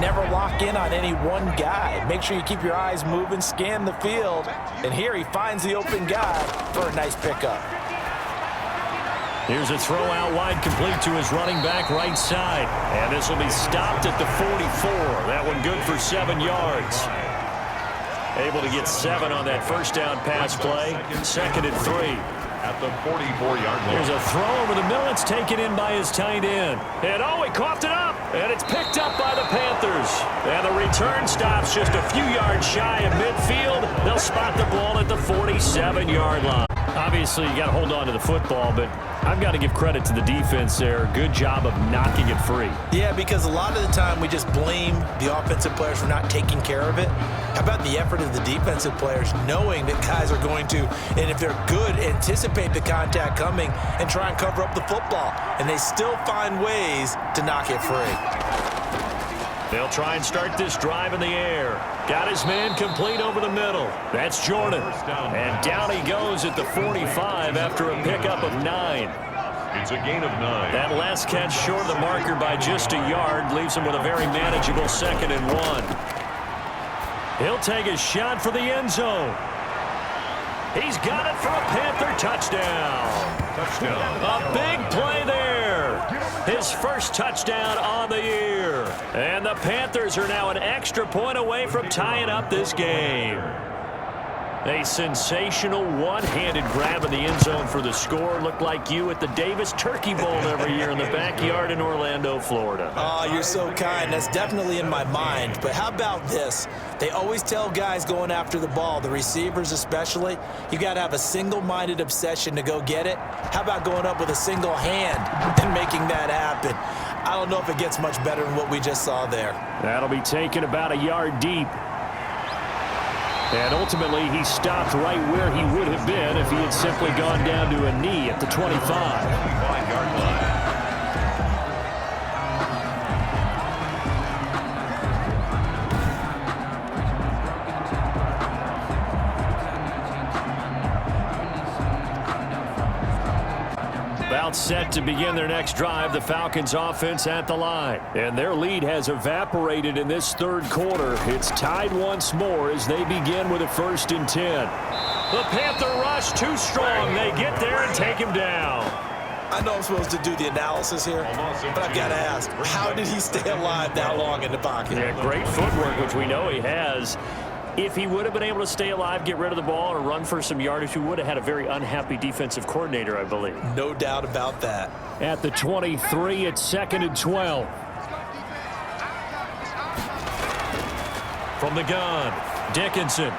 [SPEAKER 3] never lock in on any one guy. Make sure you keep your eyes moving, scan the field, and here he finds the open guy for a nice pickup.
[SPEAKER 2] Here's a throw out wide, complete to his running back right side. And this will be stopped at the 44. That one good for 7 yards. Able to get 7 on that 1st down pass play. 2nd and 3.
[SPEAKER 1] At the 44-yard line.
[SPEAKER 2] Here's a throw over the middle. It's taken in by his tight end. And he coughed it up. And it's picked up by the Panthers. And the return stops just a few yards shy of midfield. They'll spot the ball at the 47-yard line. Obviously, you got to hold on to the football, but I've got to give credit to the defense there. Good job of knocking it free.
[SPEAKER 3] Yeah, because a lot of the time we just blame the offensive players for not taking care of it. How about the effort of the defensive players knowing that guys are going to, and if they're good, anticipate the contact coming and try and cover up the football. And they still find ways to knock it free.
[SPEAKER 2] They'll try and start this drive in the air. Got his man complete over the middle. That's Jordan. And down he goes at the 45 after a pickup of 9.
[SPEAKER 1] It's a gain of 9.
[SPEAKER 2] That last catch short of the marker by just a yard leaves him with a very manageable 2nd and 1. He'll take a shot for the end zone. He's got it for a Panther touchdown.
[SPEAKER 1] Touchdown.
[SPEAKER 2] A big play there. His 1st touchdown on the year. And the Panthers are now an extra point away from tying up this game. A sensational one-handed grab in the end zone for the score. Looked like you at the Davis Turkey Bowl every year in the backyard in Orlando, Florida.
[SPEAKER 3] Oh, you're so kind. That's definitely in my mind. But how about this? They always tell guys going after the ball, the receivers especially, you got to have a single-minded obsession to go get it. How about going up with a single hand and making that happen? I don't know if it gets much better than what we just saw there.
[SPEAKER 2] That'll be taken about a yard deep. And ultimately, he stopped right where he would have been if he had simply gone down to a knee at the 25.
[SPEAKER 1] 25-yard line.
[SPEAKER 2] About set to begin their next drive, the Falcons offense at the line. And their lead has evaporated in this third quarter. It's tied once more as they begin with a 1st and 10. The Panther rush too strong. They get there and take him down.
[SPEAKER 3] I know I'm supposed to do the analysis here, but I've got to ask, how did he stay alive that long in the pocket?
[SPEAKER 2] Yeah, great footwork, which we know he has. If he would have been able to stay alive, get rid of the ball, or run for some yardage, we would have had a very unhappy defensive coordinator, I believe.
[SPEAKER 3] No doubt about that.
[SPEAKER 2] At the 23, it's 2nd and 12. From the gun, Dickinson.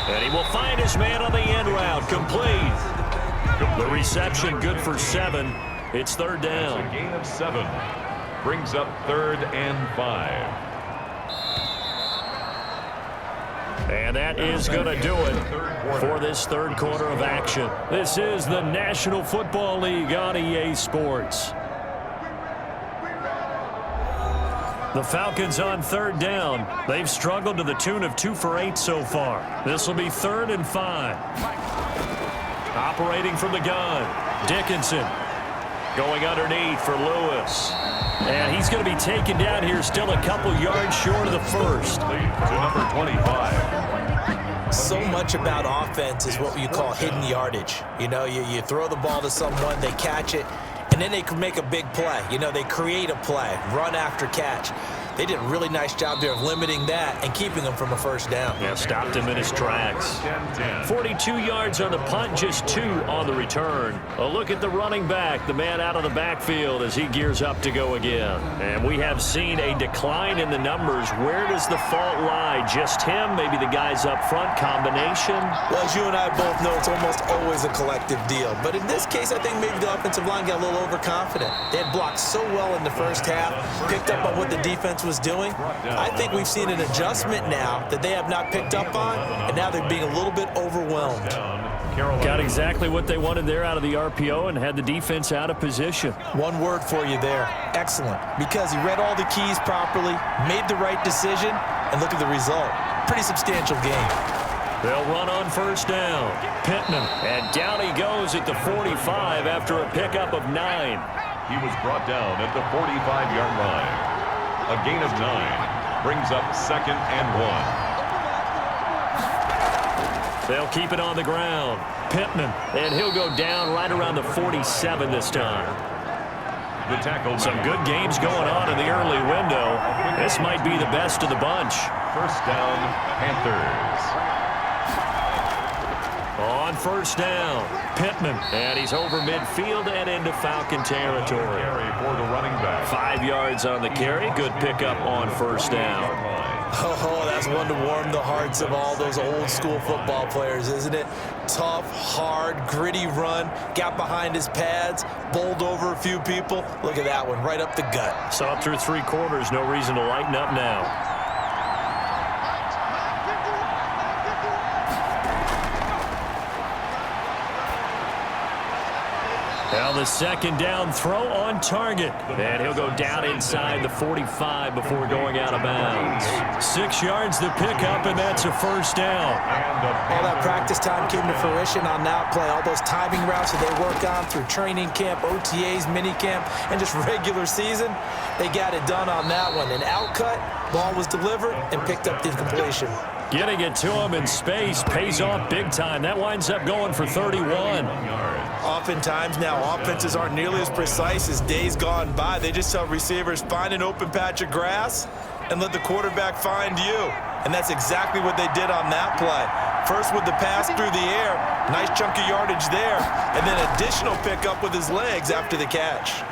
[SPEAKER 2] And he will find his man on the end route. Complete. The reception good for 7. It's 3rd down.
[SPEAKER 1] That's a gain of 7. Brings up 3rd and 5.
[SPEAKER 2] And that is going to do it for this third quarter of action. This is the National Football League on EA Sports. The Falcons on 3rd down. They've struggled to the tune of 2 for 8 so far. This will be 3rd and 5. Operating from the gun, Dickinson going underneath for Lewis. And he's going to be taken down here, still a couple yards short of the 1st.
[SPEAKER 1] To number 25.
[SPEAKER 3] So much about offense is what you call hidden yardage. You know, you throw the ball to someone, they catch it, and then they can make a big play. You know, they create a play, run after catch. They did a really nice job there of limiting that and keeping him from a 1st down.
[SPEAKER 2] Yeah, stopped him in his tracks. 42 yards on the punt, just 2 on the return. A look at the running back, the man out of the backfield as he gears up to go again. And we have seen a decline in the numbers. Where does the fault lie? Just him? Maybe the guys up front? Combination?
[SPEAKER 3] Well, as you and I both know, it's almost always a collective deal. But in this case, I think maybe the offensive line got a little overconfident. They had blocked so well in the 1st half, picked up on what the defense was doing. I think we've seen an adjustment now that they have not picked up on, and now they're being a little bit overwhelmed.
[SPEAKER 2] Got exactly what they wanted there out of the RPO and had the defense out of position.
[SPEAKER 3] One word for you there, excellent, because he read all the keys properly, made the right decision, and look at the result. Pretty substantial game.
[SPEAKER 2] They'll run on 1st down. Pittman, and down he goes at the 45 after a pickup of 9.
[SPEAKER 1] He was brought down at the 45-yard line. A gain of 9 brings up 2nd and 1.
[SPEAKER 2] They'll keep it on the ground. Pittman, and he'll go down right around the 47 this time.
[SPEAKER 1] The tackle.
[SPEAKER 2] Some good games going on in the early window. This might be the best of the bunch.
[SPEAKER 1] 1st down, Panthers.
[SPEAKER 2] On 1st down, Pittman, and he's over midfield and into Falcon territory.
[SPEAKER 1] For the running back.
[SPEAKER 2] 5 yards on the carry. Good pickup on 1st down.
[SPEAKER 3] Oh, that's one to warm the hearts of all those old school football players, isn't it? Tough, hard, gritty run, got behind his pads, bowled over a few people. Look at that one, right up the gut.
[SPEAKER 2] Saw it through 3 quarters, no reason to lighten up now. Now the 2nd down throw on target. And he'll go down inside the 45 before going out of bounds. 6 yards the pickup, and that's a 1st down.
[SPEAKER 3] All that practice time came to fruition on that play. All those timing routes that they work on through training camp, OTAs, minicamp, and just regular season, they got it done on that one. An outcut, ball was delivered, and picked up the completion.
[SPEAKER 2] Getting it to him in space pays off big time. That winds up going for 31.
[SPEAKER 3] Oftentimes now, offenses aren't nearly as precise as days gone by. They just tell receivers, find an open patch of grass and let the quarterback find you. And that's exactly what they did on that play. First with the pass through the air, nice chunk of yardage there, and then additional pickup with his legs after the catch.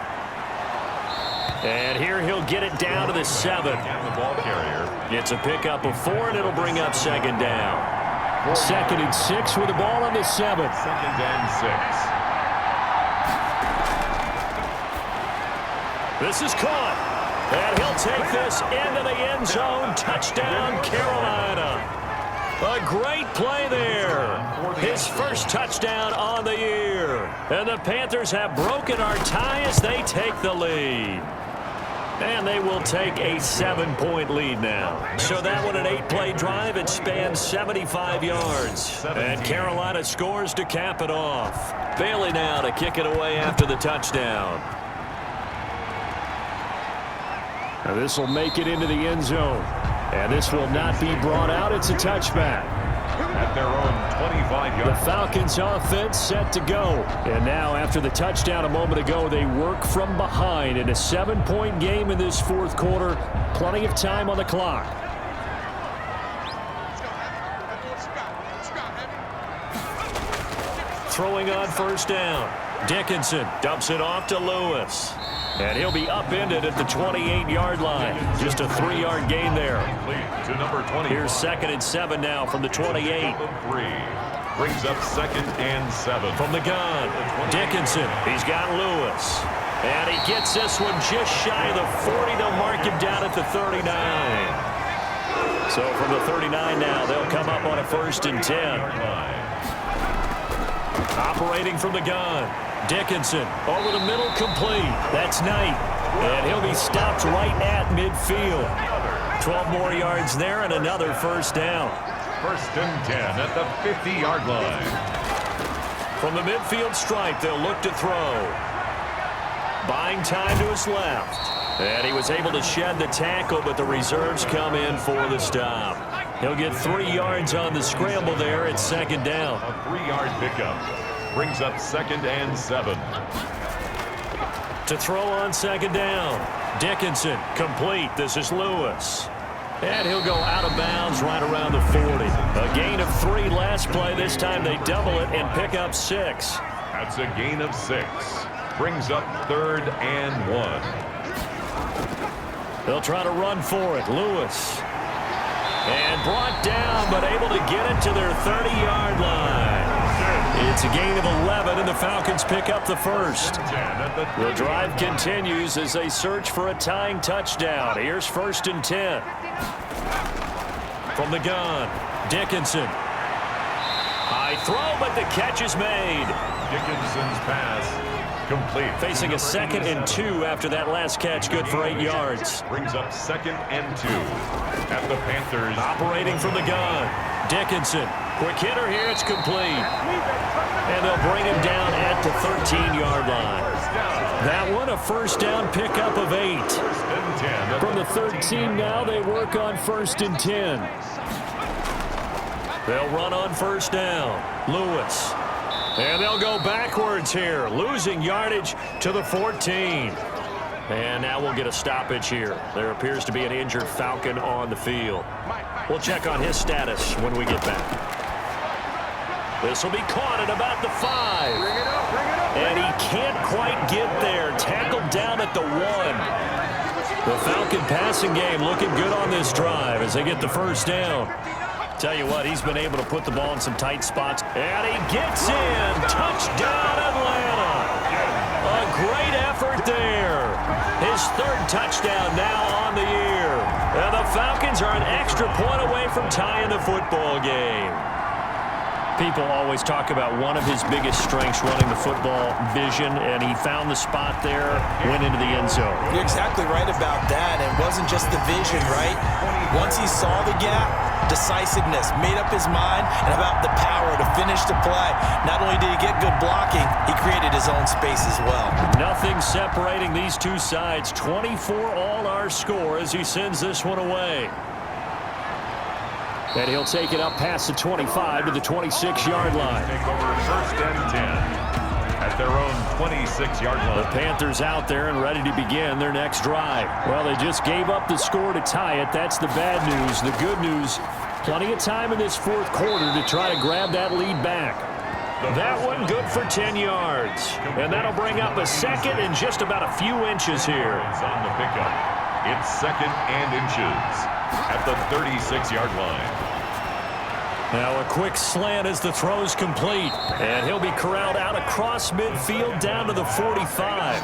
[SPEAKER 2] And here he'll get it down to the 7.
[SPEAKER 1] The ball carrier.
[SPEAKER 2] It's a pickup of 4, and it'll bring up 2nd down. 2nd and 6 with the ball on the 7.
[SPEAKER 1] 2nd and 6.
[SPEAKER 2] This is caught. And he'll take this into the end zone. Touchdown, Carolina. A great play there. His 1st touchdown on the year. And the Panthers have broken our tie as they take the lead. And they will take a 7-point lead now. So that one, an 8-play drive. It spans 75 yards. And Carolina scores to cap it off. Bailey now to kick it away after the touchdown. Now this will make it into the end zone. And this will not be brought out. It's a touchback.
[SPEAKER 1] At their own 25-yard.
[SPEAKER 2] The Falcons offense set to go. And now after the touchdown a moment ago, they work from behind in a 7-point game in this fourth quarter. Plenty of time on the clock. Throwing on first down. Dickinson dumps it off to Lewis. And he'll be upended at the 28-yard line. Just a 3-yard gain there.
[SPEAKER 1] To number 20.
[SPEAKER 2] Here's 2nd and 7 now from the 28.
[SPEAKER 1] Brings up 2nd and 7.
[SPEAKER 2] From the gun, Dickinson. He's got Lewis. And he gets this one just shy of the 40. They'll mark him down at the 39. So from the 39 now, they'll come up on a 1st and 10. Operating from the gun. Dickinson over the middle, complete. That's Knight. And he'll be stopped right at midfield. 12 more yards there and another 1st down.
[SPEAKER 1] 1st and 10 at the 50-yard line.
[SPEAKER 2] From the midfield stripe, they'll look to throw. Buying time to his left. And he was able to shed the tackle, but the reserves come in for the stop. He'll get 3 yards on the scramble there at 2nd down.
[SPEAKER 1] A 3-yard pickup. Brings up 2nd and 7.
[SPEAKER 2] To throw on 2nd down. Dickinson, complete. This is Lewis. And he'll go out of bounds right around the 40. A gain of 3 last play. This time they double it and pick up 6.
[SPEAKER 1] That's a gain of 6. Brings up 3rd and 1.
[SPEAKER 2] They'll try to run for it. Lewis. And brought down, but able to get it to their 30-yard line. It's a gain of 11, and the Falcons pick up the 1st. The drive continues as they search for a tying touchdown. Here's 1st and 10. From the gun, Dickinson. High throw, but the catch is made.
[SPEAKER 1] Dickinson's pass complete.
[SPEAKER 2] Facing a 2nd and 2 after that last catch, good for 8 yards.
[SPEAKER 1] Brings up 2nd and 2 at the Panthers.
[SPEAKER 2] Operating from the gun, Dickinson. Quick hitter here, it's complete. And they'll bring him down at the 13-yard line. That one, a 1st down pickup of 8. From the 13 now, they work on 1st and 10. They'll run on 1st down. Lewis. And they'll go backwards here, losing yardage to the 14. And now we'll get a stoppage here. There appears to be an injured Falcon on the field. We'll check on his status when we get back. This will be caught at about the 5. And he can't quite get there. Tackled down at the 1. The Falcon passing game looking good on this drive as they get the 1st down. Tell you what, he's been able to put the ball in some tight spots. And he gets in. Touchdown, Atlanta. A great effort there. His 3rd touchdown now on the year. And the Falcons are an extra point away from tying the football game. People always talk about one of his biggest strengths running the football, vision, and he found the spot there, went into the end zone.
[SPEAKER 3] You're exactly right about that. It wasn't just the vision, right? Once he saw the gap, decisiveness, made up his mind, and about the power to finish the play. Not only did he get good blocking, he created his own space as well.
[SPEAKER 2] Nothing separating these two sides. 24 all our score as he sends this one away. And he'll take it up past the 25 to the 26-yard line.
[SPEAKER 1] Take over 1st and 10 at their own 26-yard line.
[SPEAKER 2] The Panthers out there and ready to begin their next drive. Well, they just gave up the score to tie it. That's the bad news. The good news, plenty of time in this 4th quarter to try to grab that lead back. That one good for 10 yards. And that'll bring up a 2nd and just about a few inches here.
[SPEAKER 1] On the pickup. It's 2nd and inches at the 36-yard line.
[SPEAKER 2] Now a quick slant as the throw's complete. And he'll be corralled out across midfield down to the 45.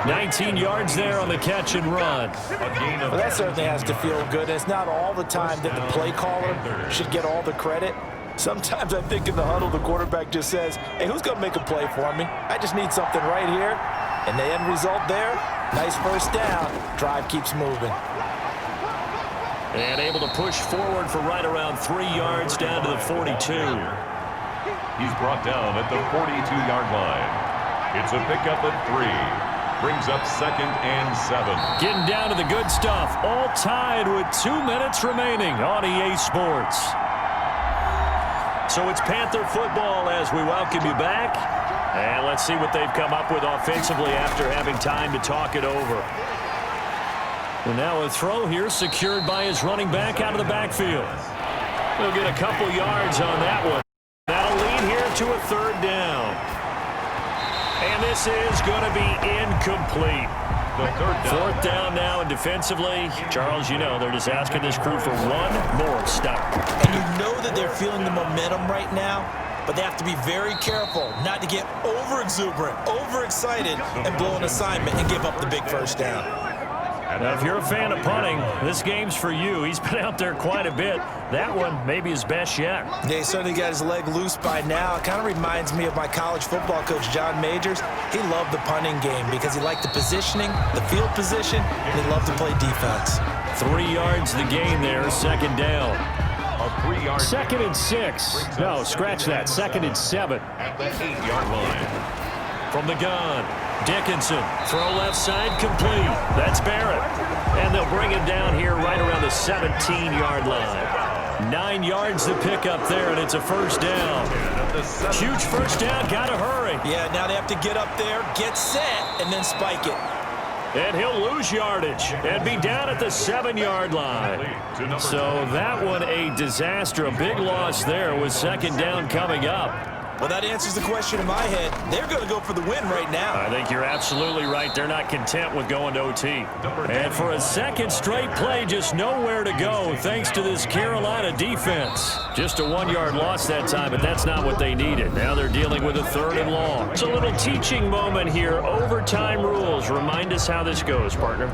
[SPEAKER 2] 19 yards there on the catch and run.
[SPEAKER 3] Well, that certainly has to feel good. It's not all the time that the play caller should get all the credit. Sometimes I think in the huddle, the quarterback just says, hey, who's going to make a play for me? I just need something right here. And the end result there, Nice first down. Drive keeps moving.
[SPEAKER 2] And able to push forward for right around 3 yards down to the 42.
[SPEAKER 1] He's brought down at the 42-yard line. It's a pickup of 3. Brings up 2nd and 7.
[SPEAKER 2] Getting down to the good stuff. All tied with 2 minutes remaining on EA Sports. So it's Panther football as we welcome you back. And let's see what they've come up with offensively after having time to talk it over. And now a throw here secured by his running back out of the backfield. He'll get a couple yards on that one. That'll lead here to a 3rd down. And this is going to be incomplete.
[SPEAKER 1] The 3rd down.
[SPEAKER 2] 4th down now, and defensively, Charles, you know, they're just asking this crew for one more stop.
[SPEAKER 3] And you know that they're feeling the momentum right now, but they have to be very careful not to get over-exuberant, over-excited, and blow an assignment and give up the big first down.
[SPEAKER 2] Now, if you're a fan of punting, this game's for you. He's been out there quite a bit. That one may be his best yet.
[SPEAKER 3] Yeah, he certainly got his leg loose by now. It kind of reminds me of my college football coach, John Majors. He loved the punting game because he liked the positioning, the field position, and he loved to play defense.
[SPEAKER 2] 3 yards the gain there, 2nd down.
[SPEAKER 1] A 3-yard.
[SPEAKER 2] 2nd and 6. No, scratch that. 2nd and 7.
[SPEAKER 1] At the 8-yard line.
[SPEAKER 2] From the gun, Dickinson. Throw left side, complete. That's Barrett. And they'll bring it down here right around the 17-yard line. 9 yards to pick up there, and it's a 1st down. Huge 1st down, got to hurry.
[SPEAKER 3] Yeah, now they have to get up there, get set, and then spike it.
[SPEAKER 2] And he'll lose yardage and be down at the 7-yard line. So that one a disaster. A big loss there with 2nd down coming up.
[SPEAKER 3] Well, that answers the question in my head. They're going to go for the win right now.
[SPEAKER 2] I think you're absolutely right. They're not content with going to OT. And for a 2nd straight play, just nowhere to go thanks to this Carolina defense. Just a 1-yard loss that time, but that's not what they needed. Now they're dealing with a 3rd and long. It's a little teaching moment here. Overtime rules. Remind us how this goes, partner.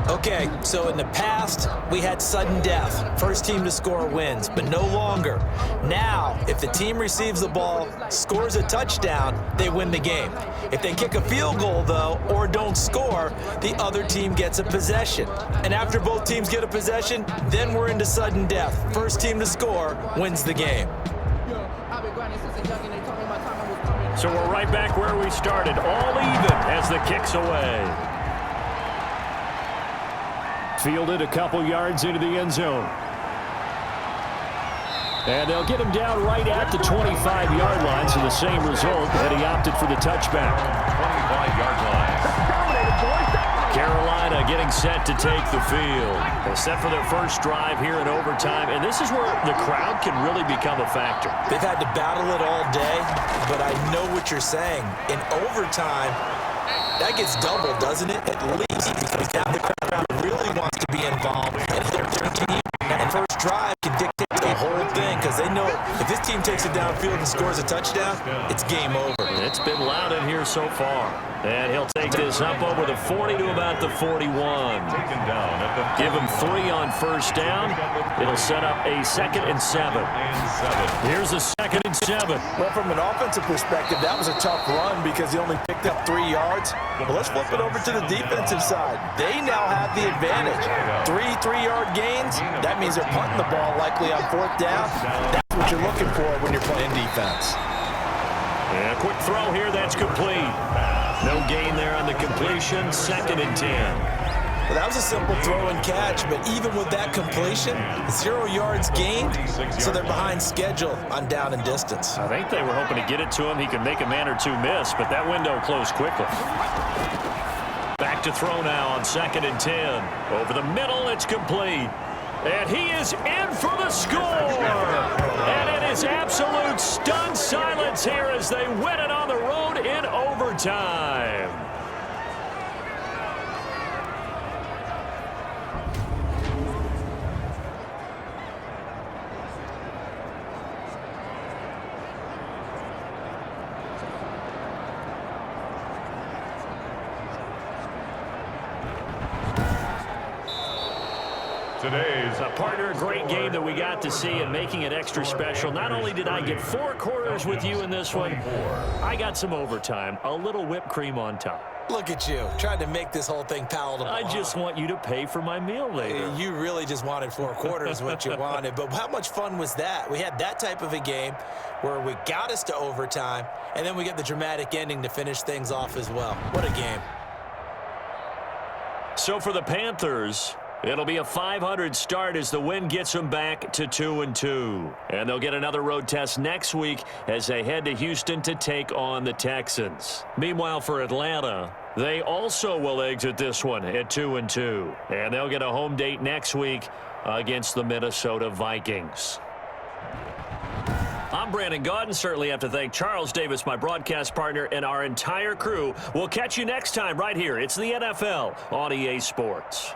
[SPEAKER 3] Okay, so in the past, we had sudden death. First team to score wins, but no longer. Now, if the team receives the ball, scores a touchdown, they win the game. If they kick a field goal, though, or don't score, the other team gets a possession. And after both teams get a possession, then we're into sudden death. First team to score wins the game.
[SPEAKER 2] So we're right back where we started, all even as the kick's away. Fielded a couple yards into the end zone. And they'll get him down right at the 25-yard line, so the same result, and he opted for the touchback.
[SPEAKER 1] 25-yard line.
[SPEAKER 2] Carolina getting set to take the field. They're set for their first drive here in overtime, and this is where the crowd can really become a factor.
[SPEAKER 3] They've had to battle it all day, but I know what you're saying. In overtime, that gets doubled, doesn't it? At least, because now the crowd really wants to be involved and help their team. And first drive can dictate the whole thing because they know if this team takes it downfield and scores a touchdown, it's game over.
[SPEAKER 2] It's been loud in here so far. And he'll take this up over the 40 to about the 41. Give him 3 on first down. It'll set up a 2nd and 7. Here's a 2nd and 7.
[SPEAKER 3] Well, from an offensive perspective, that was a tough run because he only picked up 3 yards. But let's flip it over to the defensive side. They now have the advantage. 3 3-yard gains. That means they're punting the ball likely on 4th down. That's what you're looking for when you're playing defense.
[SPEAKER 2] And a quick throw here, that's complete. No gain there on the completion, 2nd and 10.
[SPEAKER 3] Well, that was a simple throw and catch, but even with that completion, 0 yards gained, so they're behind schedule on down and distance.
[SPEAKER 2] I think they were hoping to get it to him. He could make a man or two miss, but that window closed quickly. Back to throw now on 2nd and 10. Over the middle, it's complete. And he is in for the score. And it is absolute stunned silence here as they win it on the road in overtime.
[SPEAKER 1] Today's
[SPEAKER 2] Partner, a great game that we got to see and making it extra special. Not only did I get 4 quarters with you in this one, I got some overtime, a little whipped cream on top.
[SPEAKER 3] Look at you, trying to make this whole thing palatable.
[SPEAKER 2] I just want you to pay for my meal later.
[SPEAKER 3] You really just wanted 4 quarters, what you wanted. But how much fun was that? We had that type of a game where we got us to overtime, and then we get the dramatic ending to finish things off as well. What a game.
[SPEAKER 2] So for the Panthers, it'll be a 500 start as the win gets them back to 2-2. And they'll get another road test next week as they head to Houston to take on the Texans. Meanwhile, for Atlanta, they also will exit this one at 2-2. And they'll get a home date next week against the Minnesota Vikings. I'm Brandon Gaudin. Certainly have to thank Charles Davis, my broadcast partner, and our entire crew. We'll catch you next time right here. It's the NFL on EA Sports.